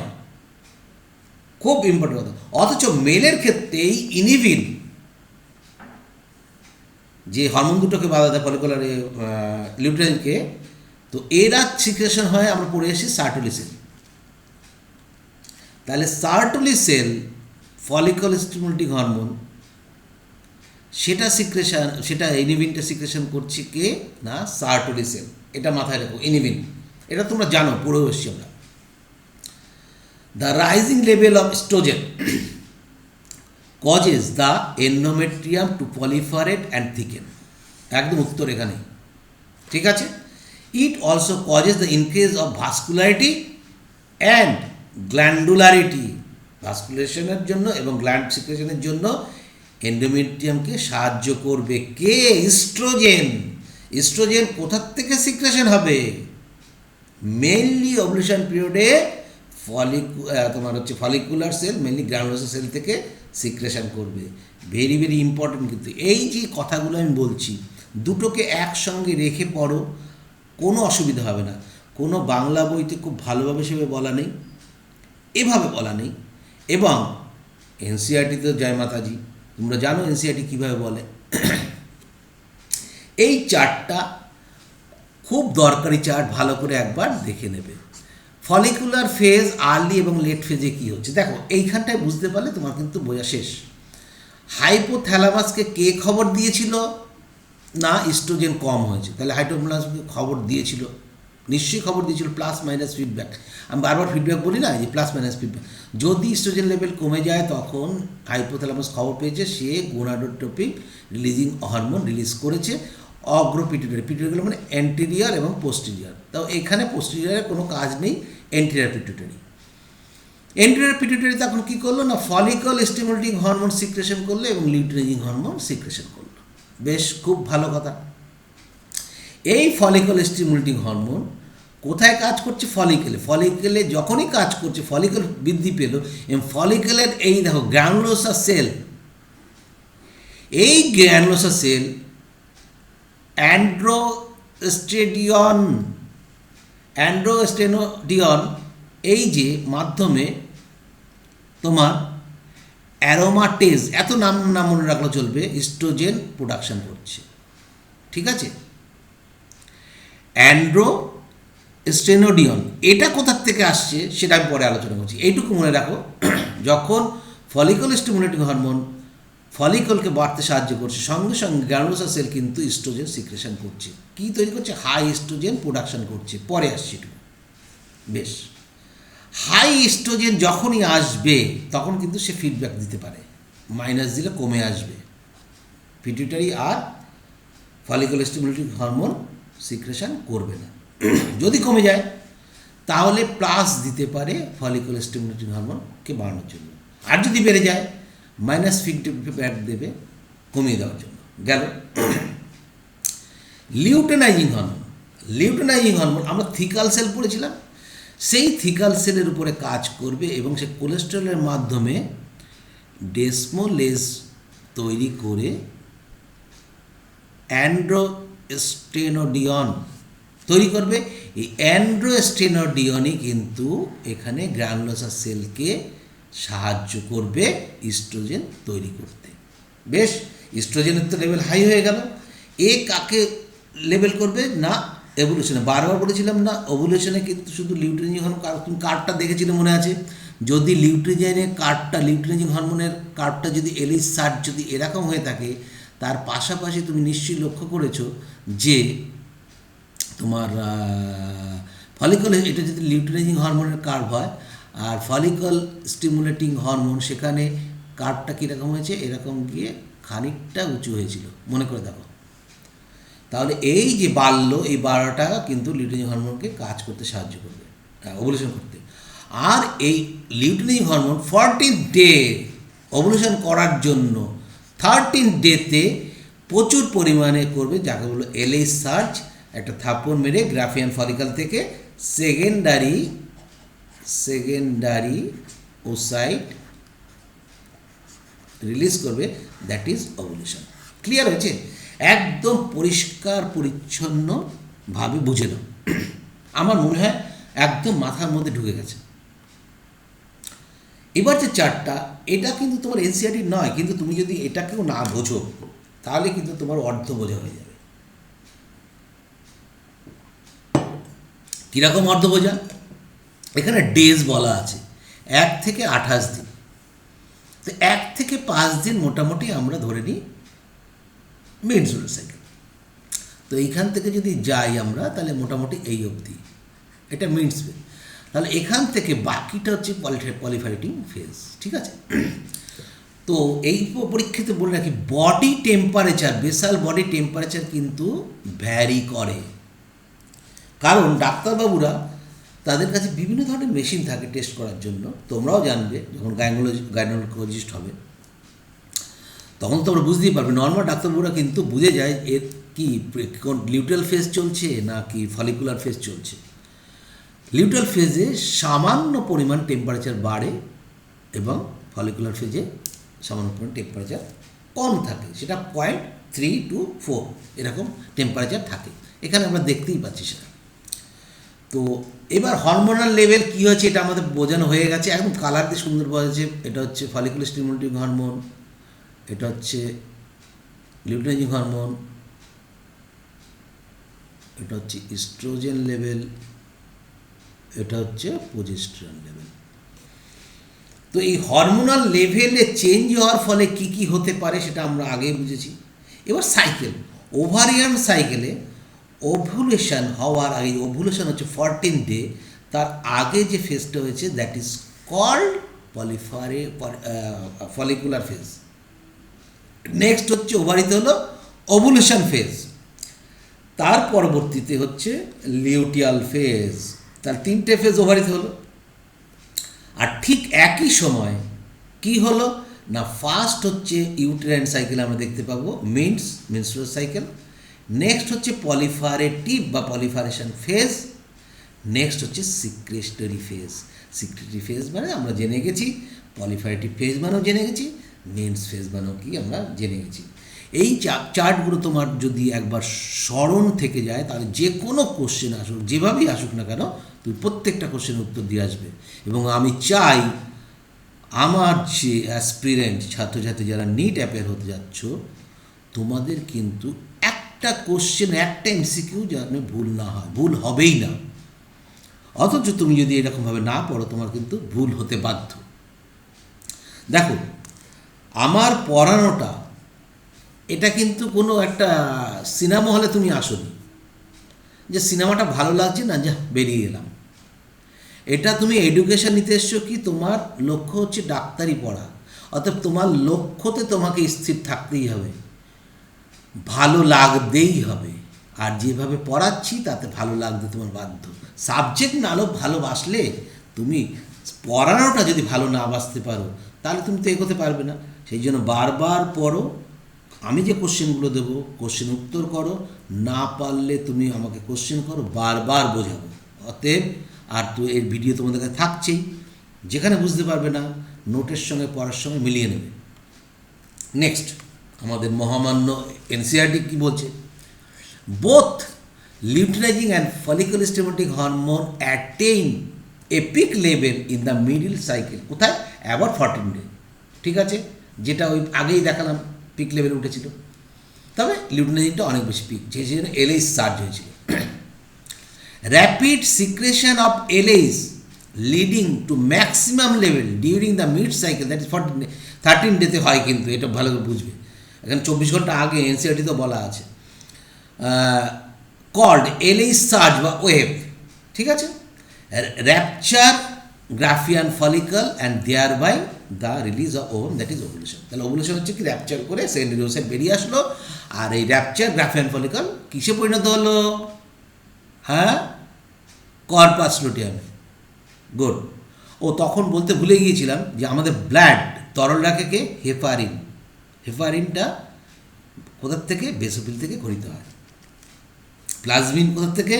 [SPEAKER 1] খুব ইম্পর্টেন্ট কথা। অথচ মেলের ক্ষেত্রে এই ইনিভিন যে হরমোন দুটোকে বাধা দেয়, ফলিকুলার লিউটেরিনকে, তো এরা সিক্রেশন হয়, আমরা পড়ে এসেছি সার্টুলি সেল। তাহলে Sertoli cell follicle stimulating hormone, সেটা সিক্রেশন, সেটা ইনিভিনটা সিক্রেশন করছে কে না? Sertoli cell. এটা মাথায় রাখো, ইনিভিন, এটা তোমরা জানো, পড়ে এসছি আমরা। The rising level of estrogen causes the endometrium to proliferate and thicken. একদম উত্তর এখানে, ঠিক আছে। It also causes the increase of vascularity and glandularity. ভাস্কুলেশনের জন্য এবং গ্ল্যান্ড সিক্রেশনের জন্য এন্ডোমেট্রিয়ামকে সাহায্য করবে কে? ইস্ট্রোজেন। ইস্ট্রোজেন কোথার থেকে সিক্রেশন হবে? মেইনলি ওভুলেশন পিরিয়ডে তোমার হচ্ছে ফলিকুলার সেল, মেইনলি গ্রানুলোসার সেল থেকে সিক্রেশন করবে। ভেরি ভেরি ইম্পর্টেন্ট কিন্তু এই যে কথাগুলো আমি বলছি, দুটোকে একসঙ্গে রেখে পড়ো, কোনো অসুবিধা হবে না। কোনো বাংলা বইতে খুব ভালোভাবে সেভাবে বলা নেই, এভাবে বলা নেই। এবং এনসিইআরটিতে জয় মাতাজি, তোমরা জানো এনসিইআরটি কীভাবে বলে। এই চার্টটা খুব দরকারি চার্ট, ভালো করে একবার দেখে নেবে। ফলিকুলার ফেজ আর্লি এবং লেট ফেজে কী হচ্ছে দেখো, এইখানটায় বুঝতে পারলে তোমার কিন্তু বোঝা শেষ। হাইপোথ্যালামাসকে কে খবর দিয়েছিল না ইস্ট্রোজেন কম হয়েছে? তাহলে হাইপোথ্যালামাসকে খবর দিয়েছিল, নিশ্চয়ই খবর দিয়েছিল। প্লাস মাইনাস ফিডব্যাক, আমি বারবার ফিডব্যাক বলি না, যে প্লাস মাইনাস ফিডব্যাক। যদি ইস্ট্রোজেন লেভেল কমে যায় তখন হাইপোথ্যালামাস খবর পেয়েছে, সে গোনাডোট্রপিক রিলিজিং হরমোন রিলিজ করেছে। অগ্রপিটুইটারি, পিটুইটারি মানে অ্যান্টেরিয়র এবং পোস্টেরিয়র, তাও এখানে পোস্টেরিয়রের কোনো কাজ নেই, অ্যান্টেরিয়র পিটুইটারি। অ্যান্টেরিয়র পিটুইটারি তখন কী করলো না, ফলিকল স্টিমুলেটিং হরমোন সিক্রেশন করলো এবং লিউটেরাইজিং হরমোন সিক্রেশন করলো। বেশ, খুব ভালো কথা। এই ফলিকল স্টিমুলেটিং হরমোন কোথায় কাজ করছে? ফলিকেলে। ফলিকেলে যখনই কাজ করছে, ফলিকল বৃদ্ধি পেল এবং ফলিকেলের এই দেখো গ্র্যানুলোসার সেল, এই গ্র্যানুলোসার সেল অ্যান্ড্রোস্টেনোডিয়ন এই যে মাধ্যমে তোমার অ্যারোমাটেজ, এত নাম মনে রাখলে চলবে, ইস্ট্রোজেন প্রোডাকশন করছে, ঠিক আছে। অ্যান্ড্রোস্টেনোডিয়ন এটা কোথার থেকে আসছে সেটা আমি পরে আলোচনা করছি। এইটুকু মনে রাখো, যখন ফলিকল স্টিমুলেটিং হরমোন ফলিকলকে বাড়তে সাহায্য করছে, সঙ্গে সঙ্গে গ্র্যানুলোসার সেল কিন্তু ইস্ট্রোজেন সিক্রেশন করছে। কী তৈরি করছে? হাই ইস্ট্রোজেন প্রোডাকশন করছে। পরে আসছে একটু। বেশ, হাই ইস্ট্রোজেন যখনই আসবে তখন কিন্তু সে ফিডব্যাক দিতে পারে, মাইনাস দিলে কমে আসবে, পিটুইটারি আর ফলিকল স্টিমুলেটিং হরমোন সিক্রেশন করবে না। যদি কমে যায় তাহলে প্লাস দিতে পারে ফলিকল স্টিমুলেটিং হরমোনকে বাড়ানোর জন্য, আর যদি বেড়ে যায় মাইনাস ফিডব্যাক দেবে কমিয়ে দেওয়ার জন্য। গেল লিউটেনাইজিং হরমোন। লিউটেনাইজিং হরমোন আমরা থিকাল সেল পড়েছিলাম, সেই থিকাল সেলের উপরে কাজ করবে এবং সে কোলেস্টেরলের মাধ্যমে ডেসমোলেজ তৈরি করে অ্যান্ড্রোস্টেনোডিয়ন তৈরি করবে। এই অ্যান্ড্রোস্টেনোডিয়নই কিন্তু এখানে গ্র্যানুলোসার সেলকে সাহায্য করবে ইস্ট্রোজেন তৈরি করতে। বেশ, ইস্ট্রোজেনের তো লেভেল হাই হয়ে গেল। এ কাকে লেভেল করবে না? এভলিউশনে। বারবার বলেছিলাম না, ওভুলেশনে কিন্তু শুধু লিউটেনাইজিং হরমোন, তুমি কার্ভটা দেখেছিলে মনে আছে, যদি লিউটেনাইজিংয়ের কার্ভটা, লিউটেনাইজিং হরমোনের কার্ভটা যদি LH চার্ট যদি এরকম হয়ে থাকে, তার পাশাপাশি তুমি নিশ্চয়ই লক্ষ্য করেছো যে তোমার ফলিকল, এটা যদি লিউটেনাইজিং হরমোনের কার্ভ হয়, আর ফলিকল স্টিমুলেটিং হরমোন সেখানে কার্ভটা কীরকম হয়েছে, এরকম গিয়ে খানিকটা উঁচু হয়েছিল, মনে করে দেখো। তাহলে এই যে বাড়লো, এই বাড়াটা কিন্তু লিউটেনাইজিং হরমোনকে কাজ করতে সাহায্য করবে, ওভুলেশন করতে। আর এই luteinising hormone 14th day ovulation করার জন্য 13th ডেতে প্রচুর পরিমাণে করবে, যাকে বললো এলএইচ সার্চ, একটা থাপ্পড় মেরে গ্রাফিয়ান ফলিকল থেকে সেকেন্ডারি ওসাইট রিলিজ করবে, দ্যাট ইজ ওভুলেশন। ক্লিয়ার হয়েছে? একদম পরিষ্কার পরিচ্ছন্নভাবে বুঝে নাও। আমার মনে হয় একদম মাথার মধ্যে ঢুকে গেছে। এবার যে চার্টটা, এটা কিন্তু তোমার এনসিআরটি নয়, কিন্তু তুমি যদি এটাকেও না বোঝো তাহলে কিন্তু তোমার অর্ধ বোঝা হয়ে যাবে। কীরকম অর্ধ বোঝা? এখানে ডেজ বলা আছে 1 থেকে 28 দিন। তো 1 থেকে 5 দিন মোটামুটি আমরা ধরে নিই মেনস্ট্রুয়াল সাইকেল। তো এইখান থেকে যদি যাই আমরা, তাহলে মোটামুটি এই অবধি এটা মিন্স ফেজ। তাহলে এখান থেকে বাকিটা হচ্ছে পলিফারেটিং ফেজ, ঠিক আছে? তো এই পরীক্ষিতে বলে রাখি, body temperature, basal body temperature কিন্তু ভ্যারি করে। কারণ ডাক্তারবাবুরা তাদের কাছে বিভিন্ন ধরনের মেশিন থাকে টেস্ট করার জন্য। তোমরাও জানবে যখন গাইনোকোলজিস্ট হবে, তখন তোমরা বুঝতেই পারবে। নর্মাল ডাক্তারবাবুরা কিন্তু বুঝে যায় এর কি লিউটেরাল ফেজ চলছে না কি ফলিকুলার ফেজ চলছে। লিউটেরাল ফেজে সামান্য পরিমাণ টেম্পারেচার বাড়ে এবং ফলিকুলার ফেজে সামান্য পরিমাণ টেম্পারেচার কম থাকে, সেটা 0.3 to 4 এরকম টেম্পারেচার থাকে। এখানে আমরা দেখতেই পাচ্ছি সেটা। তো এবার হরমোনাল লেভেল কী হয়েছে এটা আমাদের বোঝানো হয়ে গেছে, একদম কালার দিয়ে সুন্দর বোঝা যাচ্ছে। এটা হচ্ছে ফলিকুলার স্টিমুলেটিং হরমোন, এটা হচ্ছে লিউটেনাইজিং হরমোন, এটা হচ্ছে ইস্ট্রোজেন লেভেল, এটা হচ্ছে প্রোজেস্টেরন লেভেল। তো এই হরমোনাল লেভেলে চেঞ্জ হওয়ার ফলে কি কি হতে পারে সেটা আমরা আগেই বুঝেছি। এবার সাইকেল, ওভারিয়ান সাইকেলে ওভুলেশন হওয়ার আগে, ওভুলেশন হচ্ছে 14th ডে, তার আগে যে ফেজটা হয়েছে that is called follicular phase. Next হচ্ছে ওভারিতে হলো ওভুলেশন ফেজ, তার পরবর্তীতে হচ্ছে লিউটিয়াল ফেজ। তার 3টে ফেজ ওভারিতে হলো। আর ঠিক একই সময় কি হলো না, ফার্স্ট হচ্ছে ইউটেরাইন সাইকেল আমরা দেখতে পাবো, মেনস্ট্রুয়াল সাইকেল। নেক্সট হচ্ছে পলিফারেটিভ বা পলিফারেশন ফেজ। নেক্সট হচ্ছে সিক্রেটরি ফেজ। সিক্রেটরি ফেজ মানে আমরা জেনে গেছি, পলিফারেটিভ ফেজ মানেও জেনে গেছি, মেন্স ফেজ মানেও কি আমরা জেনে গেছি। এই চার্টগুলো তোমার যদি একবার স্মরণ থেকে যায়, তাহলে যে কোনো কোশ্চেন আসুক, যেভাবেই আসুক না কেন, তুমি প্রত্যেকটা কোশ্চেনের উত্তর দিয়ে আসবে। এবং আমি চাই আমার যে অ্যাসপিরেন্ট ছাত্রছাত্রী যারা নিট অ্যাপের হতে যাচ্ছ, তোমাদের কিন্তু একটা কোশ্চেন, একটা এমসিকিউ যেন ভুল না হয়, ভুল হবেই না। অথচ তুমি যদি এরকমভাবে না পড়ো, তোমার কিন্তু ভুল হতে বাধ্য। দেখো, আমার পড়ানোটা এটা কিন্তু কোনো একটা সিনেমা হলে তুমি আসোনি যে সিনেমাটা ভালো লাগছে না, যা বেরিয়ে এলাম। এটা তুমি এডুকেশন নিতে এসছো কি, তোমার লক্ষ্য হচ্ছে ডাক্তারি পড়া, অর্থাৎ তোমার লক্ষ্যতে তোমাকে স্থির থাকতেই হবে, ভালো লাগতেই হবে। আর যেভাবে পড়াচ্ছি তাতে ভালো লাগতে তোমার বাধ্য। সাবজেক্ট না ভালোবাসলে তুমি পড়ানোটা যদি ভালো না বাসতে পারো, তাহলে তুমি তো এগোতে পারবে না। সেই জন্য বারবার পড়ো, আমি যে কোশ্চেনগুলো দেবো কোশ্চেন উত্তর করো, না পারলে তুমি আমাকে কোশ্চেন করো, বারবার বোঝাবো। অতএব আর তো এর ভিডিও তোমাদের কাছে থাকছেই, যেখানে বুঝতে পারবে না নোটের সঙ্গে পড়ার সঙ্গে মিলিয়ে নেবে। নেক্সট আমাদের মহামান্য এনসিআরটি কি বলছে, both luteinizing and follicular stimulating hormone attain a peak level in the middle cycle. কোথায়? About 14 day. ঠিক আছে, যেটা ওই আগেই দেখালাম পিক লেভেলে উঠেছিল। তবে লিউটেনাইজিংটা অনেক বেশি পিক, যে জন্য এলএইচ সার্জ হয়েছিল। Rapid secretion of LH leading to maximum level during the mid cycle, that is 13 ডেতে হয়। কিন্তু এটা ভালো করে বুঝবে, এখানে 24 ঘন্টা আগে এনসিআরটি তো বলা আছে। কল্ড এলএইচ সার্চ বা ওয়েভ, ঠিক আছে, rupture Graafian follicle and thereby the release of ovum, that is ovulation. তাহলে ওভুলেশন হচ্ছে কি র্যাপচার করে সেকেন্ডারি ওসাইট বেরিয়ে আসলো, আর এই র্যাপচার গ্রাফিয়ান ফলিকল কিসে পরিণত হলো? হ্যাঁ, কর্পাস লুটিয়ামে। গুড। ও তখন বলতে ভুলে গিয়েছিলাম যে আমাদের ব্লাড তরল রাখে কে? হেপারিন। হেপারিনটা কোথার থেকে? বেসোফিল থেকে খরিত হয়। প্লাজমিন কোথার থেকে?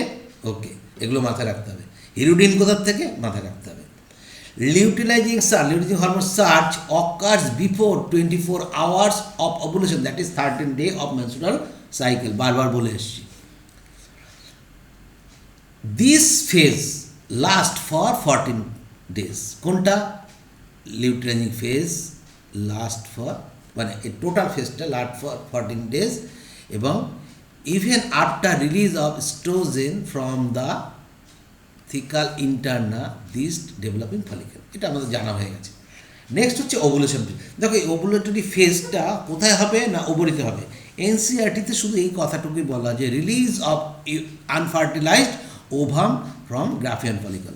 [SPEAKER 1] ওকে, এগুলো মাথায় রাখতে হবে। হিরোডিন কোথার থেকে? মাথায় রাখতে হবে। Luteinizing hormone surge occurs before 24 hours of ovulation, that is 13 day of menstrual cycle. বারবার বলে এসছি। This phase last for 14 days। কোনটা? লিউটিলাইজিং ফেজ লাস্ট ফর, মানে এই টোটাল ফেজটা লাস্ট ফর 14 days, এবং even after release of estrogen from the thecal interna this developing follicle. এটা আমাদের জানা হয়ে গেছে। নেক্সট হচ্ছে ওভুলেশন ফেজ। দেখো এই ওভুলেটরি ফেজটা কোথায় হবে? না ওভরিতে হবে। এনসিআরটিতে শুধু এই কথাটুকুই বলা যে release of unfertilized ovum from Graafian follicle,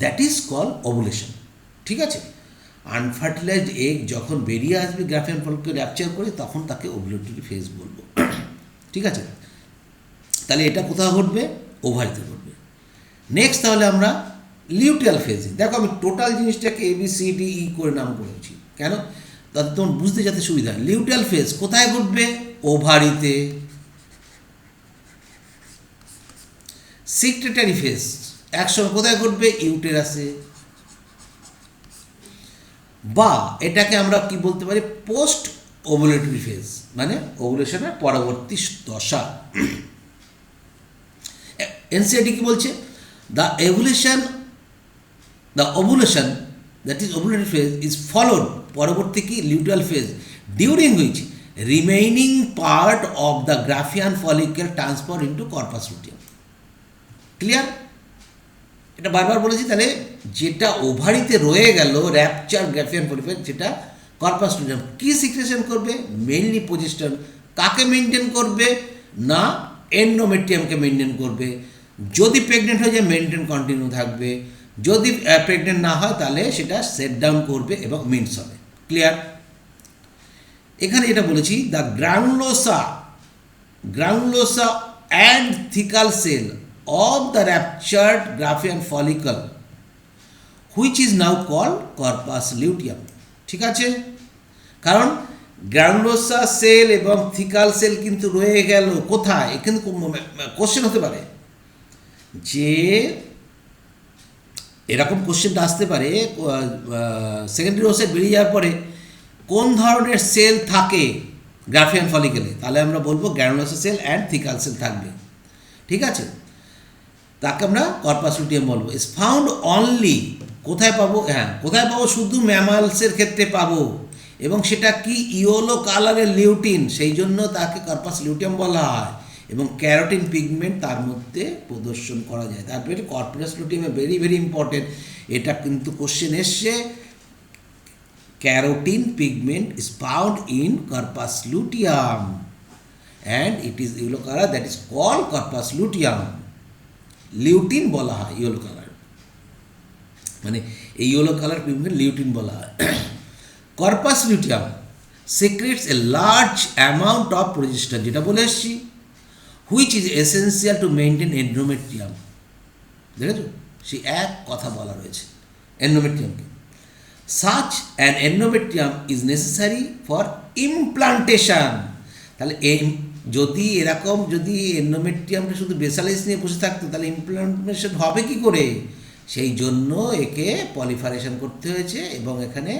[SPEAKER 1] that is call ovulation. ঠিক আছে, আনফার্টিলাইজড এগ যখন বেরিয়ে আসবে গ্রাফিয়ান ফলিকল র্যাপচার করে, তখন তাকে ওভুলেটরি ফেজ বলবো। ঠিক আছে, তাহলে এটা কোথাও ঘটবে? ওভারিতে ঘটবে। নেক্সট তাহলে আমরা লিউটিয়াল ফেজে, দেখো আমি টোটাল জিনিসটাকে ABCDE করে নাম করেছি কেন? তাতে তোমার বুঝতে যাতে সুবিধা হয়। লিউটিয়াল ফেজ কোথায় ঘটবে? ওভারিতে। সিক্রেটারি ফেজ একসময় কোথায় ঘটবে? ইউটেরাসে। বা এটাকে আমরা কি বলতে পারি? পোস্ট ওভুলেটরি ফেজ, মানে ওভুলেশনের পরবর্তী দশা। এনসিআরটি কি বলছে? The ovulation that is ovulatory phase is followed পরবর্তী কি? luteal phase, during which remaining part of the Graafian follicle transfer into corpus luteum. Clear? এটা বারবার বলেছি। তাহলে যেটা ওভারিতে রয়ে গেল র্যাপচার গ্রাফিয়ান ফলিকল, যেটা কর্পাস লুটিয়াম কি সিক্রেশন করবে? Mainly progesterone. কাকে মেনটেন করবে? না এন্ডোমেট্রিয়ামকে মেনটেন করবে। যদি প্রেগনেন্ট হয়ে যায় মেনটেন কন্টিনিউ থাকবে, যদি প্রেগনেন্ট না হয় তাহলে সেটা সেট ডাউন করবে এবং মিন্স হবে। ক্লিয়ার? এখানে এটা বলেছি the granulosa and thecal cell of the ruptured Graafian follicle which is now call corpus luteum. ঠিক আছে, কারণ গ্রানুলোসা সেল এবং থিকাল সেল কিন্তু রয়ে গেল কোথায়? এখানে কোশ্চেন হতে পারে যে এরকম কোশ্চেনটা আসতে পারে সেকেন্ডারি ওসাইট বেরিয়ে যাওয়ার পরে কোন ধরনের সেল থাকে গ্রাফিয়ান ফলিকলে, তাহলে আমরা বলবো granulosa sell and thecal sell থাকবে। ঠিক আছে, তাকে আমরা কর্পাস লুটিয়াম বলবো। ইজ ফাউন্ড অনলি, কোথায় পাবো? হ্যাঁ, কোথায় পাবো? শুধু ম্যামালসের ক্ষেত্রে পাবো, এবং সেটা কি? ইয়েলো কালারের লিউটিন, সেই জন্য তাকে কর্পাস লিউটিয়াম বলা হয়, এবং ক্যারোটিন পিগমেন্ট তার মধ্যে প্রদর্শন করা যায়। তারপরে কর্পাস লুটিয়ামে ভেরি ভেরি ইম্পর্টেন্ট, এটা কিন্তু কোশ্চেন এসছে, carotene pigment is found in corpus luteum and it is yellow colour, that is call corpus luteum. Lutein বলা হয় ইয়েলো কালার, মানে এই ইয়েলো কালার পিগমেন্ট লিউটিন বলা হয়। Corpus luteum secretes a large amount of progesterone, যেটা বলে এসছি, which is essential to maintain endometrium. দেখেছো, সেই এক কথা বলা রয়েছে এন্ডোমেট্রিয়ামকে। Such an endometrium is necessary for implantation. তাহলে যদি এরকম যদি এন্ডোমেট্রিয়ামটা শুধু বেসালাইজ নিয়ে বসে থাকতো তাহলে ইমপ্লান্টেশন হবে কি করে? সেই জন্য একে পলিফারেশন করতে হয়েছে, এবং এখানে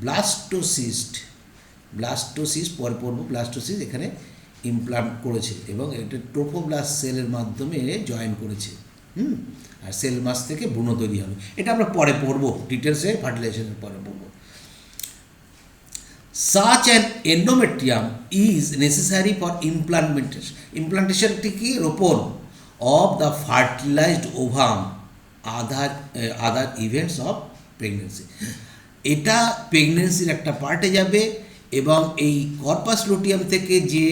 [SPEAKER 1] ব্লাস্টোসিস্ট পরে পড়ব, ব্লাস্টোসিস্ট এখানে ইমপ্লান্ট করেছে, এবং এটা ট্রোফোব্লাস্ট সেলের মাধ্যমে জয়েন করেছে। আর সেল মাস থেকে ভ্রূণ তৈরি হবে। এটা আমরা পরে পড়বো ডিটেলসে, ফার্টিলাইজেশনের পরে পড়বো। Such an endometrium is necessary for ইমপ্লান্টেশনটি কি? রোপণ of the fertilized ovum other events of pregnancy. এটা প্রেগনেন্সির একটা পার্টে যাবে, এবং এই কর্পাস লুটিয়াম থেকে যে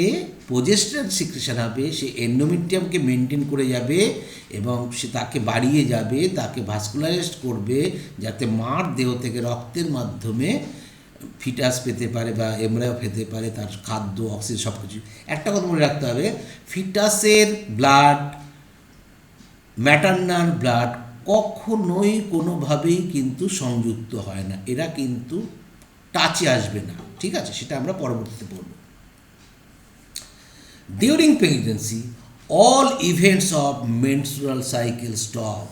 [SPEAKER 1] প্রোজেস্টেরন সিক্রেশন হবে, সে এন্ডোমেট্রিয়ামকে মেনটেন করে যাবে এবং সে তাকে বাড়িয়ে যাবে, তাকে ভাস্কুলারাইজ করবে, যাতে মার দেহ থেকে রক্তের মাধ্যমে ফিটাস পেতে পারে বা এমব্রায়ো পেতে পারে, তার খাদ্য, অক্সিজেন সব কিছু। একটা কথা মনে রাখতে হবে, ফিটাসের ব্লাড, ম্যাটারনাল ব্লাড কখনোই কোনোভাবেই কিন্তু সংযুক্ত হয় না, এরা কিন্তু টাচে আসবে না, ঠিক আছে? সেটা আমরা পরবর্তীতে বলব। During pregnancy all events of menstrual cycle stop,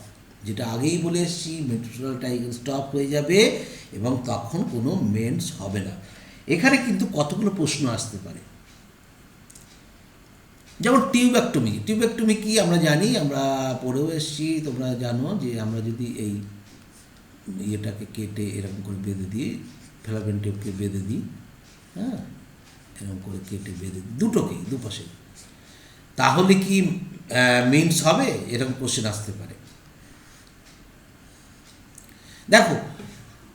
[SPEAKER 1] যেটা আগেই বলে এসেছি, মেনস্ট্রুয়াল সাইকেল স্টপ হয়ে যাবে এবং তখন কোনো মেন্স হবে না। এখানে কিন্তু কতগুলো প্রশ্ন আসতে পারে, যেমন টিউবেক্টমি। টিউবেক্টমি কি আমরা জানি, আমরা পড়েও এসেছি, তোমরা জানো যে আমরা যদি এই ইয়েটাকে কেটে এরকম করে বেঁধে দিই, ফ্যালাপিয়ান টিউবকে বেঁধে দিই, হ্যাঁ, এরকম করে কেটে বেঁধে দিই দুটোকেই, দুপাশে, তাহলে কি মেন্স হবে? এরকম কোশ্চেন আসতে পারে। দেখো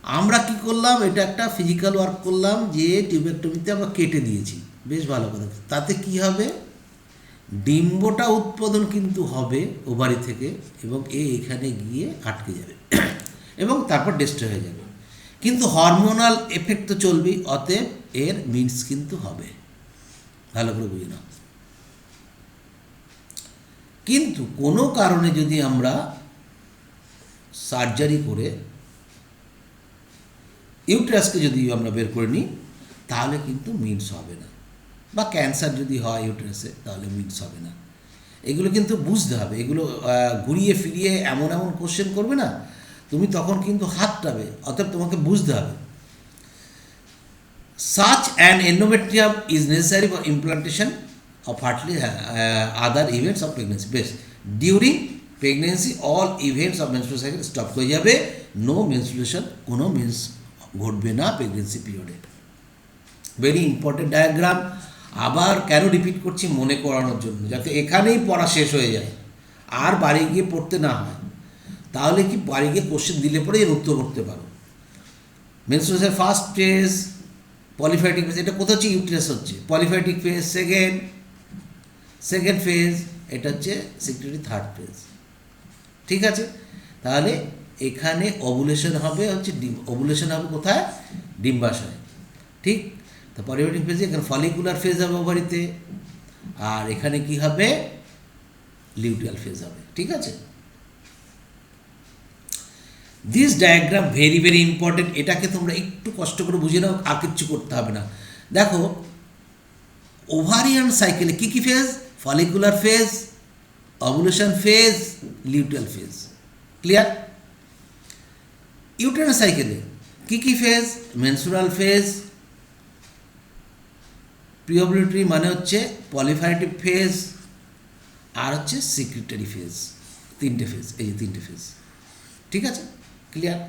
[SPEAKER 1] আমরা কি করলাম, এটা একটা ফিজিক্যাল ওয়ার্ক করলাম যে টিউবেক্টমিতে আমরা কেটে দিয়েছি, বেশ ভালো কথা। তাতে কি হবে, ডিম্বটা উৎপাদন কিন্তু হবে ওভারি থেকে এবং এখানে গিয়ে আটকে যাবে এবং তারপর ডিস্ট্রয় হয়ে যাবে, কিন্তু হরমোনাল এফেক্ট তো চলবেই, অতএব এর মিন্স কিন্তু হবে। ভালো করে বুঝে নাও। কিন্তু কোনো কারণে যদি আমরা সার্জারি করে ইউটেরাসকে যদি আমরা বের করে নিই, তাহলে কিন্তু মিন্স হবে না, বা ক্যান্সার যদি হয় ইউটেরাসে তাহলে মিন্স হবে না। এগুলো কিন্তু বুঝতে হবে, এগুলো ঘুরিয়ে ফিরিয়ে এমন এমন কোশ্চেন করবে না, তুমি তখন কিন্তু হাত পাবে, অতএব তোমাকে বুঝতে হবে। Such an endometrium is necessary for implantation of fertility other events of pregnancy. Best during pregnancy all events of menstrual cycle stop হয়ে যাবে, no menstruation, কোনো মেন্স ঘটবে না প্রেগনেন্সি পিরিয়ডে। Very important diagram. আবার কেন রিপিট করছি, মনে করানোর জন্য, যাতে এখানেই পড়া শেষ হয়ে যায় আর বাড়ি গিয়ে পড়তে না হয়। তাহলে কি বাড়ি গিয়ে কোশ্চেন দিলে পরে এর উত্তর করতে পারো। মেনস্ট্রুয়েশন ফার্স্ট ফেজ, পলিফাইটিক ফেজ, এটা কোথাও হচ্ছে ইউটেরাস হচ্ছে পলিফাইটিক ফেজ, সেকেন্ড ফেজ, এটা হচ্ছে সিক্রেটরি থার্ড ফেজ, ঠিক আছে? তাহলে এখানে ওভুলেশন হবে হচ্ছে ওভুলেশন হবে কোথায়, ডিম্বাশয়, ঠিক? তো পলিফাইটিক ফেজে এখানে ফলিকুলার ফেজ হবে ওভারিতে, আর এখানে কি হবে, লিউটিয়াল ফেজ হবে, ঠিক আছে? This diagram very very important, এটাকে তোমরা একটু কষ্ট করে বুঝে নাও, আর কিচ্ছু করতে হবে না। দেখো ওভারিয়ান সাইকেলে কী কী phase, follicular phase, ovulation phase, luteal phase, clear? Uterine সাইকেলে কী কী ফেজ, মেনস্ট্রুয়াল ফেজ, প্রিওভুলেটরি মানে হচ্ছে পলিফাইটিভ ফেজ, আর হচ্ছে সিক্রেটারি ফেজ, তিনটে ফেজ, এই যে তিনটে ফেজ, ঠিক আছে? ক্লিয়ার?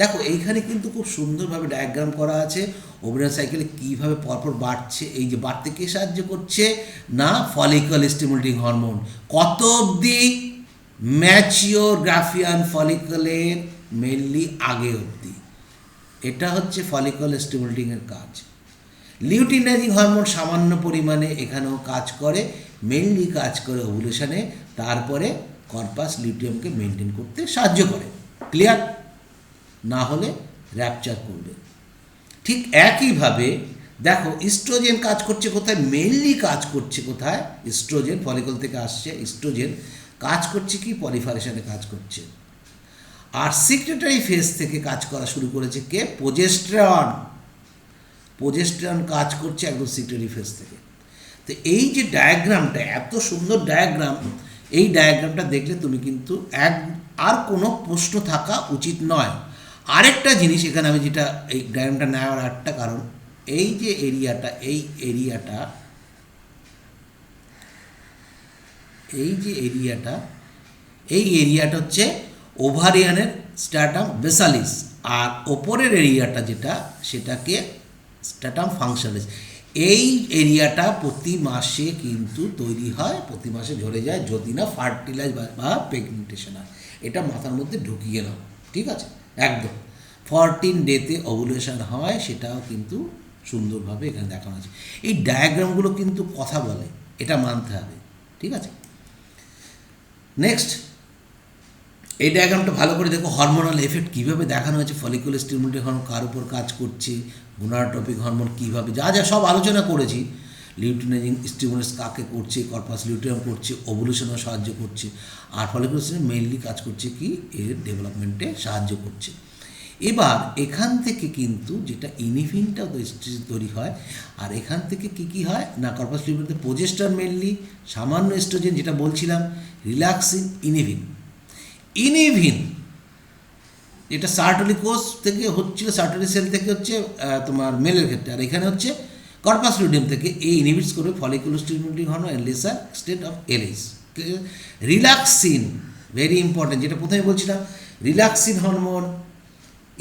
[SPEAKER 1] দেখো এইখানে কিন্তু খুব সুন্দরভাবে ডায়াগ্রাম করা আছে, ওভারিয়ান সাইকেলে কীভাবে পরপর বাড়ছে, এই যে বাড়তে কে সাহায্য করছে না, ফলিকল স্টিমুলেটিং হরমোন। কত অবধি, ম্যাচিওর গ্রাফিয়ান ফলিকলের মেনলি আগে অবধি, এটা হচ্ছে ফলিকল স্টিমুলেটিংয়ের কাজ। লিউটিনাইজিং হরমোন সামান্য পরিমাণে এখানেও কাজ করে, মেনলি কাজ করে ওভুলেশনে, তারপরে কর্পাস লিউটিয়ামকে মেনটেন করতে সাহায্য করে, ক্লিয়ার? না হলে র্যাপচার করবে। ঠিক একইভাবে দেখো ইস্ট্রোজেন কাজ করছে কোথায়, মেনলি কাজ করছে কোথায়, ইস্ট্রোজেন ফলিকল থেকে আসছে, ইস্ট্রোজেন কাজ করছে কি, পলিফারেশনে কাজ করছে। আর সিক্রেটারি ফেজ থেকে কাজ করা শুরু করেছে কে, প্রোজেস্টেরন। প্রোজেস্টেরন কাজ করছে একদম সিক্রেটারি ফেজ থেকে। তো এই যে ডায়াগ্রামটা, এত সুন্দর ডায়াগ্রাম, এই ডায়াগ্রামটা দেখলে তুমি কিন্তু আর কোনো প্রশ্ন থাকা উচিত নয়। আরেকটা জিনিস এখানে আমি যেটা এই ডায়াগ্রামটা নেওয়ার একটা কারণ, এই যে এরিয়াটা, এই এরিয়াটা হচ্ছে ওভারিয়ানের স্ট্র্যাটাম বেসালিস, আর ওপরের এরিয়াটা যেটা, সেটাকে স্ট্র্যাটাম ফাংশনালিস। এই এরিয়াটা প্রতি মাসে কিন্তু তৈরি হয়, প্রতি মাসে ঝরে যায় যদি না ফার্টিলাইজ বা প্রেগনেন্টেশন হয়। এটা মাথার মধ্যে ঢুকিয়ে নাও, ঠিক আছে? একদম 14 ডেতে ওভুলেশন হয়, সেটাও কিন্তু সুন্দরভাবে এখানে দেখানো আছে। এই ডায়াগ্রামগুলো কিন্তু কথা বলে, এটা মানতে হবে, ঠিক আছে। নেক্সট, এই ডায়াগ্রামটা ভালো করে দেখো, হরমোনাল এফেক্ট কীভাবে দেখানো হয়েছে, ফলিকুলার স্টিমুলেটিং হরমোন কার উপর কাজ করছে, গোনাডোট্রপিক হরমোন কীভাবে, যা যা সব আলোচনা করেছি। লিউটিনাইজিং স্টিমুলাস কাকে করছে, কর্পাস লিউটিয়াম করছে, ওভুলেশনেও সাহায্য করছে, আর ফলিকুলার স্টিমুলেশন মেইনলি কাজ করছে কি, এর ডেভেলপমেন্টে সাহায্য করছে। এবার এখান থেকে কিন্তু যেটা ইনিভিনটা তৈরি হয়, আর এখান থেকে কি কি হয় না, কর্পাস লিউটিয়ামতে প্রোজেস্টার মেইনলি, সামান্য এস্ট্রোজেন যেটা বলছিলাম, রিল্যাক্সিন, ইনিভিন। ইনিভিন এটা সার্টলি কোষ থেকে হচ্ছিল, সার্টলি সেল থেকে হচ্ছে তোমার মেলের ক্ষেত্রে, আর এখানে হচ্ছে কর্পাস লুডিয়াম থেকে। এই ইনহিবিটস করবে follicular stimulating hormone and lesser state of LH. Relaxin very important, যেটা প্রথমে বলছিলাম, রিল্যাক্সিন হরমোন,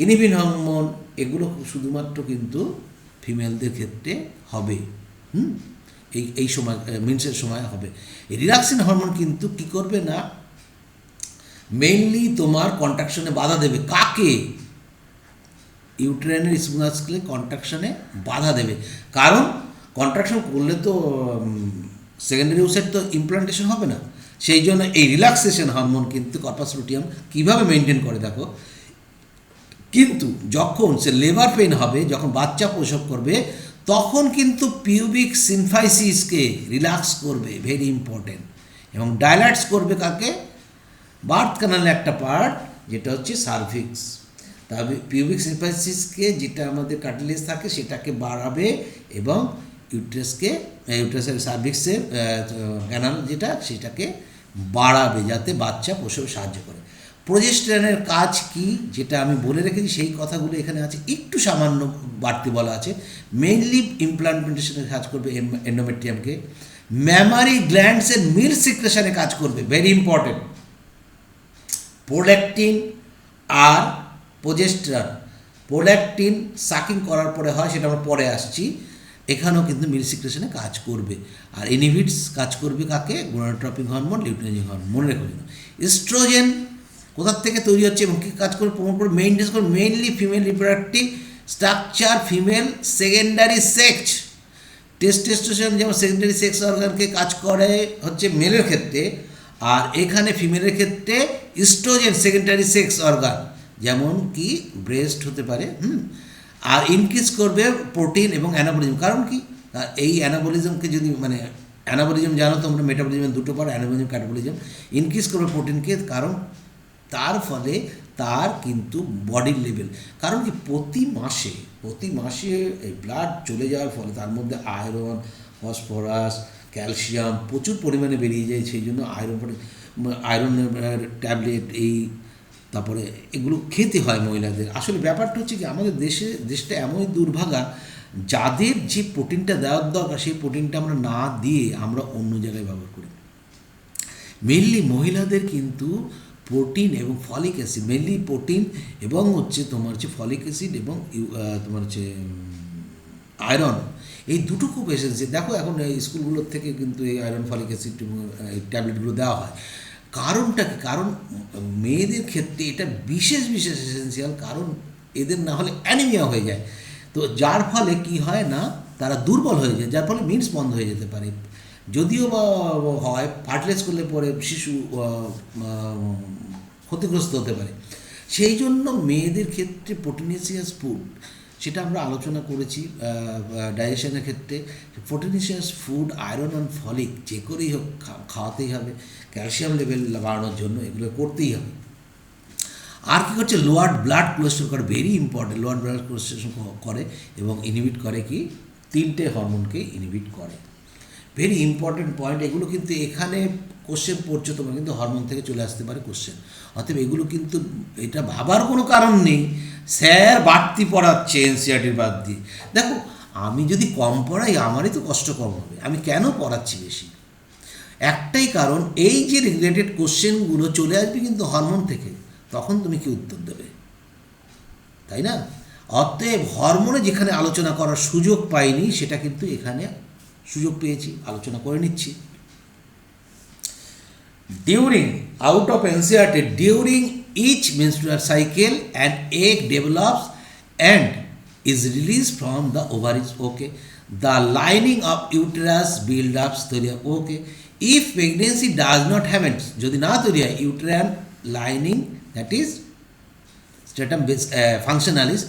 [SPEAKER 1] ইনহিবিন হরমোন, এগুলো শুধুমাত্র কিন্তু ফিমেলদের ক্ষেত্রে হবে, এই সময় মিন্সের সময় হবে। এই রিল্যাক্সিন হরমোন কিন্তু কী করবে না, মেইনলি তোমার কন্ট্রাকশনে বাধা দেবে। কাকে? ইউটেরাইনের স্মুথ কন্ট্রাকশনে বাধা দেবে, কারণ কন্ট্রাকশন করলে তো সেকেন্ডারি ওসাইট তো ইমপ্লান্টেশন হবে না। সেই জন্য এই রিল্যাক্সেশন হরমোন কিন্তু কর্পাস লুটিয়াম কীভাবে মেনটেন করে দেখো, কিন্তু যখন সে লেবার পেন হবে, যখন বাচ্চা প্রসব করবে, তখন কিন্তু পিউবিক সিম্ফাইসিসকে রিল্যাক্স করবে, ভেরি ইম্পর্টেন্ট, এবং ডাইলাইটস করবে কাকে, বার্থ ক্যানালের একটা পার্ট যেটা হচ্ছে সার্ভিক্স। তবে পিউবিক সিম্ফাইসিসকে, যেটা আমাদের কার্টিলেজ থাকে, সেটাকে বাড়াবে, এবং ইউট্রাসের সার্ভিক্সের ক্যানাল যেটা, সেটাকে বাড়াবে, যাতে বাচ্চা প্রসবে সাহায্য করে। প্রোজেস্টেরনের কাজ কি, যেটা আমি বলে রেখেছি, সেই কথাগুলো এখানে আছে, একটু সামান্য বাড়তি বলা আছে। মেইনলি ইমপ্লান্টেশনে কাজ করবে এন্ডোমেট্রিয়ামকে, ম্যামারি গ্ল্যান্ডসের মিল্ক সিক্রেশনে কাজ করবে, ভেরি ইম্পর্টেন্ট। প্রোল্যাকটিন আর প্রোজেস্টেরন, প্রোল্যাকটিন সাকিং করার পরে হয়, সেটা আমরা পরে আসছি, এখানেও কিন্তু মিল্ক সিক্রেশনে কাজ করবে। আর ইনহিবিটস কাজ করবে কাকে, গোনাডোট্রপিক হরমোন, লিউটিনাইজিং হরমোন, মনে রেখো। ইস্ট্রোজেন কোথার থেকে তৈরি হচ্ছে এবং কী কাজ করে, প্রমোট করে, মেইনটেন করে, mainly female reproductive structure, female secondary sex. Testosterone যেমন সেকেন্ডারি সেক্স অর্গানকে কাজ করে হচ্ছে মেলের ক্ষেত্রে, আর এখানে ফিমেলের ক্ষেত্রে ইস্ট্রোজেন সেকেন্ডারি সেক্স অর্গান, যেমন কি ব্রেস্ট হতে পারে, আর ইনক্রিজ করবে প্রোটিন এবং অ্যানাবলিজম। কারণ কি, এই অ্যানাবলিজমকে যদি মানে অ্যানাবলিজম জানো তোমরা, মেটাবলিজমের দুটো পার, অ্যানাবলিজম, ক্যাটাবলিজম। ইনক্রিজ করবে প্রোটিনকে, কারণ তার ফলে তার কিন্তু বডির লেভেল, কারণ কি প্রতি মাসে এই ব্লাড চলে যাওয়ার ফলে তার মধ্যে আয়রন, ফসফরাস, ক্যালসিয়াম প্রচুর পরিমাণে বেরিয়ে যায়। সেই জন্য আয়রনের ট্যাবলেট, এই তারপরে এগুলো খেতে হয় মহিলাদের। আসলে ব্যাপারটা হচ্ছে কি, আমাদের দেশটা এমনই দুর্ভাগা, যাদের যে প্রোটিনটা দেওয়ার দরকার, সেই প্রোটিনটা আমরা না দিয়ে আমরা অন্য জায়গায় ব্যবহার করি। মেনলি মহিলাদের কিন্তু প্রোটিন এবং ফলিক অ্যাসিড, মেনলি প্রোটিন এবং হচ্ছে তোমার হচ্ছে ফলিক অ্যাসিড এবং তোমার হচ্ছে আয়রন, এই দুটো খুব এসেন্সিয়াল। দেখো এখন এই স্কুলগুলোর থেকে কিন্তু এই আয়রন, ফলিক অ্যাসিড এবং এই ট্যাবলেটগুলো দেওয়া হয়। কারণটা কি, কারণ মেয়েদের ক্ষেত্রে এটা বিশেষ এসেন্সিয়াল, কারণ এদের না হলে অ্যানিমিয়া হয়ে যায়। তো যার ফলে কি হয় না, তারা দুর্বল হয়ে যায়, যার ফলে মিন্স বন্ধ হয়ে যেতে পারে। যদিও বা হয়, ফার্টিলাইজ করলে পরে শিশু ক্ষতিগ্রস্ত হতে পারে। সেই জন্য মেয়েদের ক্ষেত্রে প্রোটিনেসিয়াস ফুড, সেটা আমরা আলোচনা করেছি ডাইজেশনের ক্ষেত্রে। প্রোটিনেশিয়াস ফুড, আয়রন অ্যান্ড ফলিক যে করেই হোক খাওয়াতেই হবে, ক্যালসিয়াম লেভেল বাড়ানোর জন্য এগুলো করতেই হবে। আর কী করছে, লোয়ার ব্লাড কোলেস্ট্রল করে, very important, lower blood cholesterol করে এবং ইনহিবিট করে কি, 3টে হরমোনকে ইনহিবিট করে। ভেরি ইম্পর্টেন্ট পয়েন্ট এগুলো, কিন্তু এখানে কোশ্চেন পড়ছে তোমরা, কিন্তু হরমোন থেকে চলে আসতে পারে কোশ্চেন। অতএব এগুলো কিন্তু এটা ভাবার কোনো কারণ নেই, স্যার বাড়তি পড়াচ্ছে এনসিইআরটির বাদ দিয়ে। দেখো আমি যদি কম পড়াই, আমারই তো কষ্ট কম হবে, আমি কেন পড়াচ্ছি বেশি? একটাই কারণ, এই যে রিলেটেড কোশ্চেনগুলো চলে আসবে কিন্তু হরমোন থেকে, তখন তুমি কি উত্তর দেবে, তাই না? অতএব হরমোনে যেখানে আলোচনা করার সুযোগ পাইনি, সেটা কিন্তু এখানে সুযোগ পেয়েছি, আলোচনা করে নিচ্ছি। During, out of NCERT, during each menstrual cycle an egg develops and is released from the ovaries. Okay. The lining of uterus build up তৈরি হয়. Okay. If pregnancy does not happen, যদি না তৈরি হয় uterine lining, that is stratum functionalis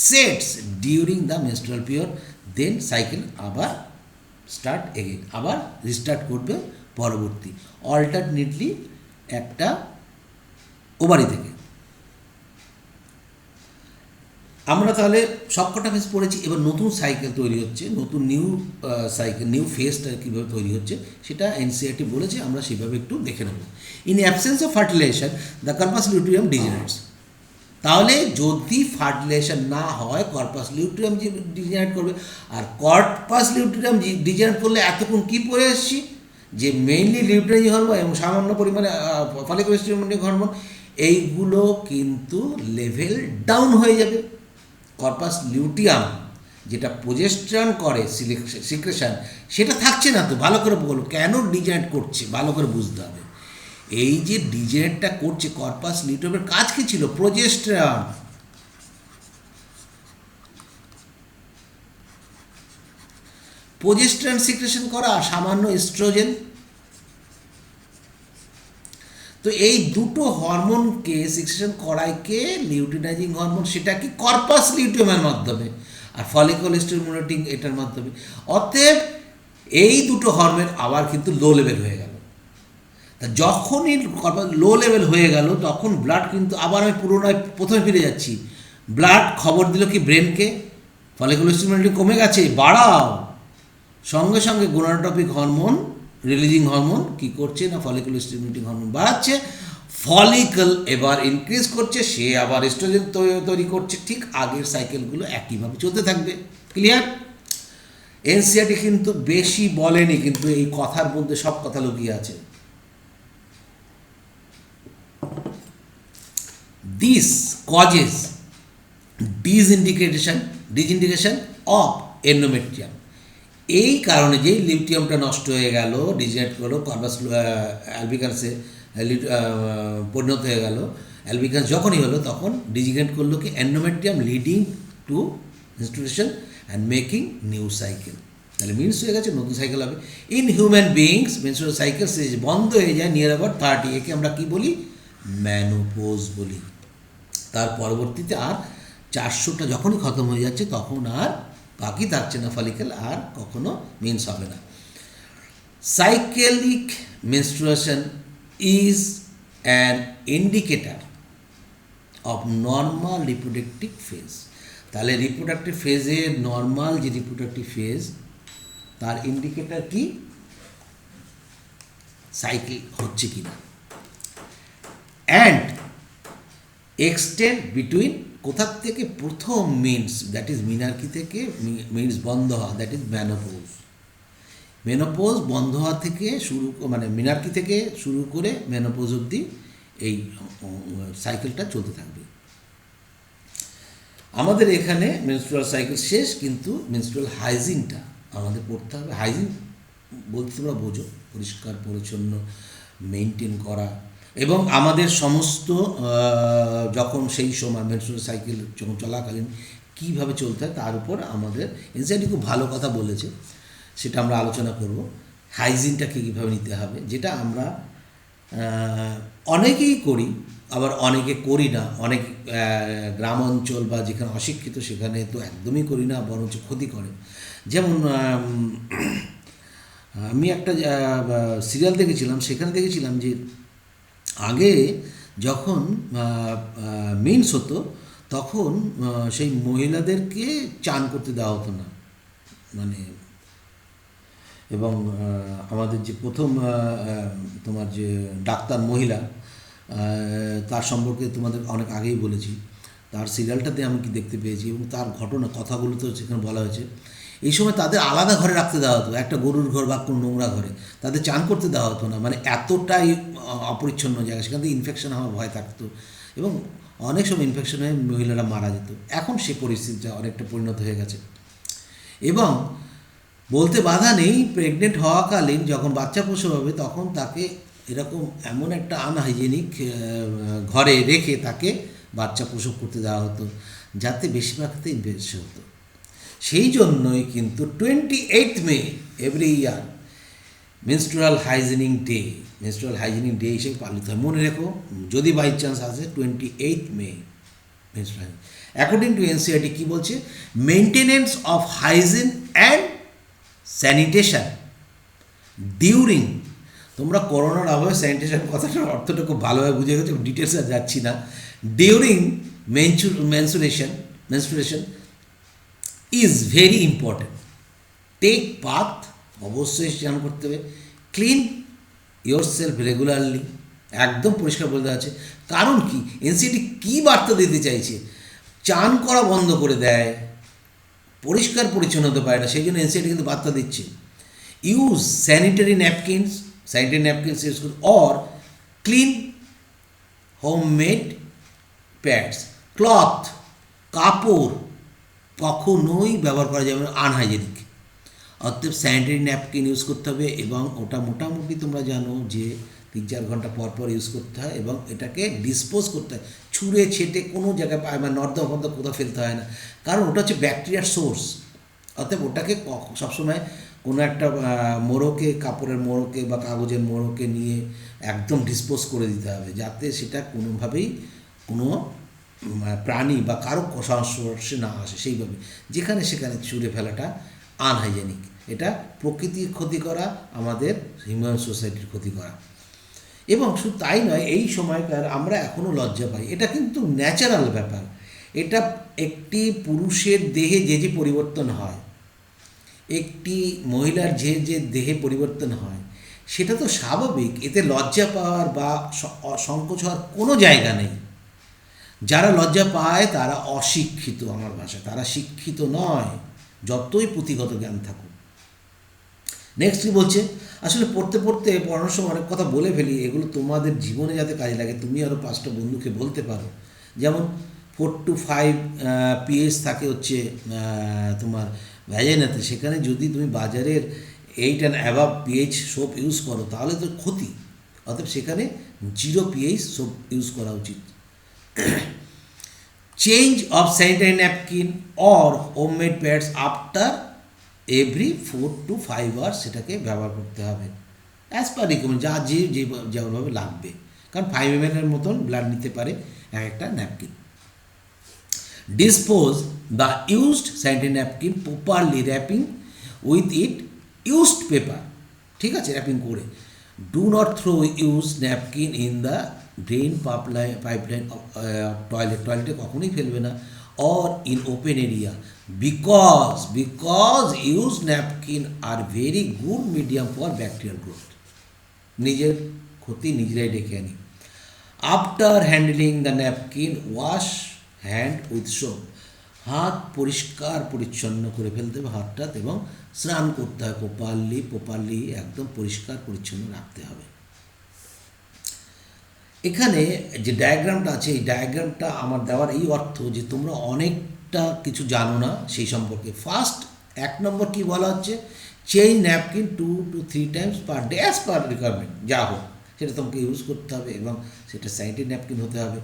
[SPEAKER 1] sets during the menstrual period, then cycle আবার start again, আবার restart করবে পরবর্তী অল্টারনেটলি একটা ওভারি থেকে। আমরা তাহলে সবকটা ফেজ পড়েছি। এবার নতুন সাইকেল তৈরি হচ্ছে, নতুন নিউ সাইকেল, নিউ ফেজটা কীভাবে তৈরি হচ্ছে সেটা এনসিইআরটি বলেছে, আমরা সেভাবে একটু দেখে নেব। In absence of fertilization the corpus luteum degenerates. তাহলে যদি ফার্টিলাইজেশন না হয় কর্পাস লিউটিয়াম ডিজেনারেট করবে। আর কর্পাস লিউটিয়াম ডিজেনারেট করলে এতক্ষণ কী পড়ে এসেছি, যে মেইনলি লিউটিনাইজিং হরমোন এবং সামান্য পরিমাণে ফলিকুলার স্টিমুলেটিং হরমোন, এইগুলো কিন্তু লেভেল ডাউন হয়ে যাবে। কর্পাস লিউটিয়াম যেটা প্রোজেস্টেরন করে সিক্রেশন, সেটা থাকছে না। তো ভালো করে বলো কেন ডিজেনারেট করছে, ভালো করে বুঝতে হবে। এই যে ডিজেনারেটটা করছে কর্পাস লিউটিয়ামের কাজ কি ছিল? প্রোজেস্টেরন। প্রোজেস্টেরন সিক্রেশন করা, সামান্য এস্ট্রোজেন। তো এই দুটো হরমোনকে সিক্রেশন করাইকে লিউটিনাইজিং হরমোন, সেটা কি কর্পাস লিউটিয়ামের মাধ্যমে, আর ফলিকুলার স্টিমুলেটিং এটার মাধ্যমে। অতএব এই দুটো হরমোন আবার কিন্তু লো লেভেল হয়ে গেল। তা যখনই লো লেভেল হয়ে গেল তখন ব্লাড কিন্তু আবার, আমি পুরোনায় প্রথমে ফিরে যাচ্ছি, ব্লাড খবর দিল কি ব্রেনকে, ফলিকুলার স্টিমুলেটিং কমে গেছে, বাড়াও। সঙ্গে সঙ্গে গোনাডোট্রপিক হরমোন রিলিজিং হরমোন কী করছে না, ফলিকুলার স্টিমুলেটিং হরমোন বাড়াচ্ছে, ফলিকল এবার ইনক্রিজ করছে, সে আবার এস্ট্রোজেন তৈরি করছে। ঠিক আগের সাইকেলগুলো একইভাবে চলতে থাকবে। ক্লিয়ার? এনসিইআরটি কিন্তু বেশি বলেনি, কিন্তু এই কথার মধ্যে সব কথা লুকিয়ে আছে। This causes disintegration of endometrium. এই কারণে যেই লিউটিয়ামটা নষ্ট হয়ে গেল, ডিজেনারেট করলো, কর্পাস অ্যালবিকান্সে পরিণত হয়ে গেল, অ্যালবিকান্স যখনই হলো তখন ডিজেনারেট করলো কি endometrium, leading to menstruation and making new cycle. তাহলে মিনস হয়ে গেছে, নতুন সাইকেল হবে। In human beings menstrual cycle বন্ধ হয়ে যায় নিয়ার অ্যাবাউট 30, একে আমরা কী বলি? ম্যানোপোজ বলি। তার পরবর্তীতে আর 400টা যখনই খতম হয়ে যাচ্ছে তখন আর বাকি থাকছে না ফলিকেল, আর কখনো মিন্স হবে না। Cyclic menstruation is an indicator of normal reproductive phase. তাহলে রিপ্রোডাক্টিভ ফেজে নর্মাল যে রিপ্রোডাক্টিভ ফেজ, তার ইন্ডিকেটার কি? সাইকেল হচ্ছে কি না। অ্যান্ড এক্সটেন্ড বিটুইন, কোথার থেকে? প্রথম মিন্স, দ্যাট ইজ মিনার্কি থেকে মিন্স বন্ধ হওয়া, দ্যাট ইজ ম্যানোপোজ। মেনোপোজ বন্ধ হওয়া থেকে শুরু, মানে মিনার্কি থেকে শুরু করে মেনোপোজ অবধি এই সাইকেলটা চলতে থাকবে। আমাদের এখানে মেনস্ট্রুয়াল সাইকেল শেষ, কিন্তু মেনস্ট্রুয়াল হাইজিনটা আমাদের পড়তে হবে। হাইজিন বলতে তোমরা বোঝো, পরিষ্কার পরিচ্ছন্ন মেনটেন করা, এবং আমাদের সমস্ত যখন সেই সময় মেনস্ট্রুয়াল সাইকেল যখন চলাকালীন কীভাবে চলতে হয় তার উপর আমাদের এনসিইআরটি খুব ভালো কথা বলেছে, সেটা আমরা আলোচনা করব। হাইজিনটাকে কীভাবে নিতে হবে, যেটা আমরা অনেকেই করি, আবার অনেকে করি না। অনেক গ্রাম অঞ্চল বা যেখানে অশিক্ষিত সেখানে তো একদমই করি না, বরঞ্চ ক্ষতি করে। যেমন আমি একটা সিরিয়াল দেখেছিলাম, সেখানে দেখেছিলাম যে আগে যখন মেন্স হতো তখন সেই মহিলাদেরকে চান করতে দেওয়া হতো না, মানে। এবং আমাদের যে প্রথম তোমার যে ডাক্তার মহিলা, তার সম্পর্কে তোমাদের অনেক আগেই বলেছি, তার সিরিয়ালটাতে আমি কি দেখতে পেয়েছি, এবং তার কথাগুলো তো সেখানে বলা হয়েছে। এই সময় তাদের আলাদা ঘরে রাখতে দেওয়া হতো, একটা গরুর ঘর বা কোনো নোংরা ঘরে, তাদের চান করতে দেওয়া হতো না, মানে এতটাই অপরিচ্ছন্ন জায়গা, সেখান থেকে ইনফেকশন হওয়ার ভয় থাকতো, এবং অনেক সময় ইনফেকশন হয়ে মহিলারা মারা যেত। এখন সেই পরিস্থিতিটা অনেকটা পরিণত হয়ে গেছে। এবং বলতে বাধা নেই, প্রেগনেন্ট হওয়াকালীন যখন বাচ্চা প্রসব হবে তখন তাকে এরকম এমন একটা আনহাইজেনিক ঘরে রেখে তাকে বাচ্চা প্রসব করতে দেওয়া হতো। যাতে বেশিরভাগতেই বেশি হতো। সেই জন্যই কিন্তু 28 May every year menstrual hygienic day হিসেবে পালিত হয়। মনে রেখো, যদি বাই চান্স আসে 28 মে মেনস্ট্রুয়াল। অ্যাকর্ডিং টু এনসিআরটি কী বলছে, maintenance of hygiene and sanitation during, তোমরা করোনার আবহে স্যানিটেশন কথাটার অর্থটা খুব ভালোভাবে বুঝে গেছো, ডিটেলসে যাচ্ছি না। During menstruation is very important. Take bath, অবশ্যই স্নান করতে হবে। ক্লিন ইয়োর সেলফ রেগুলারলি, একদম পরিষ্কার বলতে আছে। কারণ কি, এনসিটি কী বার্তা দিতে চাইছে, চান করা বন্ধ করে দেয়, পরিষ্কার পরিচ্ছন্ন হতে পারে না, সেই জন্য এনসিটি কিন্তু বার্তা দিচ্ছে। ইউজ স্যানিটারি ন্যাপকিনস ইউজ করুন, or clean homemade pads. Cloth, কাপড় কখনোই ব্যবহার করা যাবে না আনহাইজেনিক। অতএব স্যানিটারি ন্যাপকিন ইউজ করতে হবে, এবং ওটা মোটামুটি তোমরা জানো যে 3-4 ঘন্টা পর পর ইউজ করতে হয়, এবং এটাকে ডিসপোজ করতে হয়, ছুঁড়ে ছেটে কোনো জায়গায় মানে নর্দমা ফর্দমা কোথাও ফেলতে হয় না, কারণ ওটা হচ্ছে ব্যাকটেরিয়ার সোর্স। অতএব ওটাকে সবসময় কোনো একটা মোড়কে, কাপড়ের মোড়কে বা কাগজের মোড়কে নিয়ে একদম ডিসপোজ করে দিতে হবে, যাতে সেটা কোনোভাবেই কোনো প্রাণী বা কারো সংস্পর্শে না আসে। সেইভাবে যেখানে সেখানে ছুঁড়ে ফেলাটা আনহাইজেনিক। এটা প্রকৃতির ক্ষতি করা, আমাদের হিউম্যান সোসাইটির ক্ষতি করা। এবং শুধু তাই নয়, এই সময়কার আমরা এখনও লজ্জা পাই, এটা কিন্তু ন্যাচারাল ব্যাপার। এটা একটি পুরুষের দেহে যে পরিবর্তন হয়, একটি মহিলার যে দেহে পরিবর্তন হয়, সেটা তো স্বাভাবিক। এতে লজ্জা পাওয়ার বা সংকোচ হওয়ার কোনো জায়গা নেই। যারা লজ্জা পায় তারা অশিক্ষিত, আমার ভাষায় তারা শিক্ষিত নয়, যতই পুঁথিগত জ্ঞান থাকুক। নেক্সট কী বলছে, আসলে পড়ানোর সময় অনেক কথা বলে ফেলি, এগুলো তোমাদের জীবনে যাতে কাজে লাগে, তুমি আরও 5টা বন্ধুকে বলতে পারো। যেমন 4 to 5 pH থাকে হচ্ছে তোমার ভ্যাজাইনাতে, সেখানে যদি তুমি বাজারের 8 and above pH soap use করো তাহলে তো ক্ষতি। অতএব সেখানে 0 pH সোপ ইউজ করা উচিত। Change of sanitary napkin or homemade pads after every 4 to 5 hours সেটাকে ব্যবহার করতে হবে, অ্যাজ পার রিকমেন্ড, যেভাবে লাগবে, কারণ 5 ml এর মতন ব্লাড নিতে পারে একটা napkin. Dispose the used sanitary napkin properly, wrapping with it used paper, ঠিক আছে, র্যাপিং করে। Do not throw use napkin in the drain pipeline টয়লেটে কখনোই ফেলবে না, or in open area, because use napkin are very good medium for bacterial growth. নিজের ক্ষতি নিজেরাই ডেকে আনি। After handling the napkin wash hand with soap, হাত পরিষ্কার পরিচ্ছন্ন করে ফেলতে হবে হাতটা, এবং স্নান করতে হয় প্রপারলি একদম পরিষ্কার পরিচ্ছন্ন রাখতে হবে। এখানে যে ডায়াগ্রামটা আছে, এই ডায়াগ্রামটা আমার দেওয়ার এই অর্থ যে তোমরা অনেকটা কিছু জানো না সেই সম্পর্কে। ফার্স্ট 1 নম্বর কী বলা হচ্ছে, change napkin 2 to 3 times per day as per requirement, যা হোক সেটা তোমাকে ইউজ করতে হবে, এবং সেটা স্যানিটারি ন্যাপকিন হতে হবে।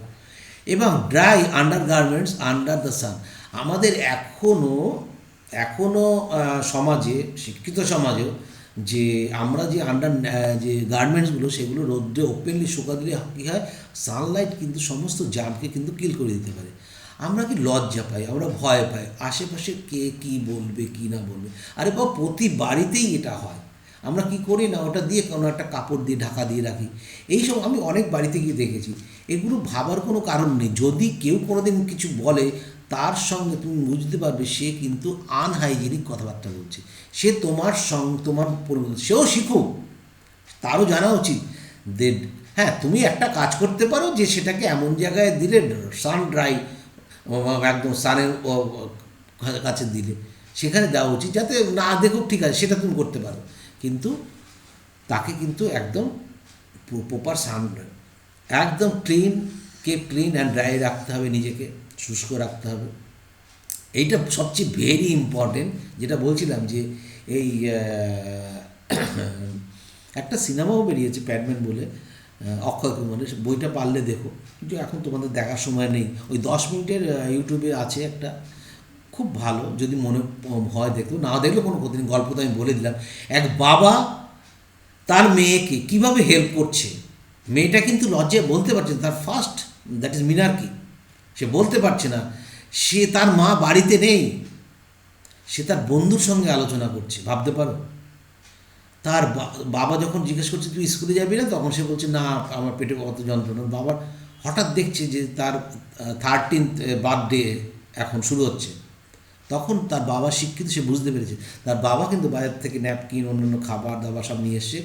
[SPEAKER 1] এবং dry under garments under the sun, আমাদের এখনও সমাজে, শিক্ষিত সমাজেও, যে আমরা যে যে গার্মেন্টসগুলো সেগুলো রোদ্রে ওপেনলি শুকা দিলে কী হয়, সানলাইট কিন্তু সমস্ত জার্মকে কিন্তু কিল করে দিতে পারে। আমরা কি লজ্জা পাই, আমরা ভয় পাই, আশেপাশে কে কী বলবে কি না বলবে। আরে বাবা, প্রতি বাড়িতেই এটা হয়, আমরা কি করি না, ওটা দিয়ে কোনো একটা কাপড় দিয়ে ঢাকা দিয়ে রাখি। এইসব আমি অনেক বাড়িতে গিয়ে দেখেছি। এগুলো ভাবার কোনো কারণ নেই। যদি কেউ কোনো দিন কিছু বলে, তার সঙ্গে তুমি বুঝতে পারবে সে কিন্তু আনহাইজেনিক কথাবার্তা বলছে, সে তোমার পরিবর্তন, সেও শিখুক, তারও জানা উচিত। হ্যাঁ, তুমি একটা কাজ করতে পারো যে সেটাকে এমন জায়গায় দিলে, সান ড্রাই, একদম সানের কাছে দিলে সেখানে দেওয়া উচিত, যাতে না দেখুক, ঠিক আছে, সেটা তুমি করতে পারো, কিন্তু তাকে কিন্তু একদম প্রপার সান, একদম ক্লিন অ্যান্ড ড্রাই রাখতে হবে, নিজেকে শুষ্ক রাখতে হবে। এইটা সবচেয়ে ভেরি ইম্পর্টেন্ট। যেটা বলছিলাম যে এই একটা সিনেমাও বেরিয়েছে প্যাডম্যান বলে, অক্ষয় কুমারের বইটা পারলে দেখো, কিন্তু এখন তোমাদের দেখার সময় নেই। ওই 10 মিনিটের ইউটিউবে আছে একটা, খুব ভালো, যদি মনে হয় দেখো, না দেখলে কোনো ক্ষতি নেই, গল্প তো আমি বলে দিলাম। এক বাবা তার মেয়েকে কিভাবে হেল্প করছে। মেয়েটা কিন্তু লজ্জায় বলতে পারছে না, তার ফার্স্ট, দ্যাট ইজ মিনার্কি, সে বলতে পারছে না, সে তার মা বাড়িতে নেই, সে তার বন্ধুর সঙ্গে আলোচনা করছে, ভাবতে পারো। তার বাবা যখন জিজ্ঞেস করছে তুই স্কুলে যাবি না, তখন সে বলছে না আমার পেটে কত যন্ত্রণা। বাবার হঠাৎ দেখছে যে তার 13th বার্থডে এখন শুরু হচ্ছে, তখন তার বাবা শিক্ষিত, সে বুঝতে পেরেছে তার বাবা কিন্তু বাজার থেকে ন্যাপকিন অন্যান্য খাবার দাবার সব নিয়ে এসছে,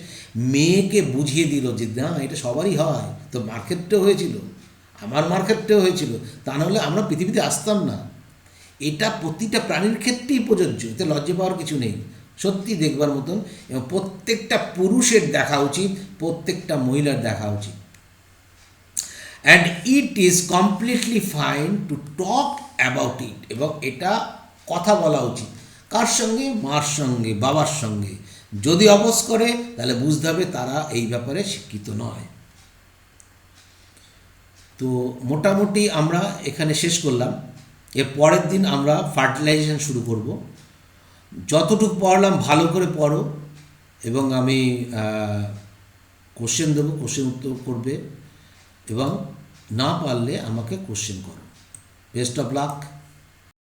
[SPEAKER 1] মেয়েকে বুঝিয়ে দিল যে না এটা সবারই হয়, তো মার্কেটটাও হয়েছিল, আমার মার্কেটটাও হয়েছিল, তা নাহলে আমরা পৃথিবীতে আসতাম না। এটা প্রতিটা প্রাণীর ক্ষেত্রেই প্রযোজ্য, এতে লজ্জা পাওয়ার কিছু নেই, সত্যি দেখবার মতন। এবং প্রত্যেকটা পুরুষের দেখা উচিত, প্রত্যেকটা মহিলার দেখা উচিত। And it is completely fine to talk about it, এবং এটা কথা বলা উচিত, কার সঙ্গে? মার সঙ্গে, বাবার সঙ্গে। যদি অপোজ করে তাহলে বুঝতে হবে তারা এই ব্যাপারে শিক্ষিত নয়। তো মোটামুটি আমরা এখানে শেষ করলাম। এর পরের দিন আমরা ফার্টিলাইজেশন শুরু করব। যতটুকু পড়লাম ভালো করে পড়ো, এবং আমি কোশ্চেন দেবো, কোশ্চেন উত্তর করবে, এবং না পারলে আমাকে কোশ্চেন করো। Best of luck.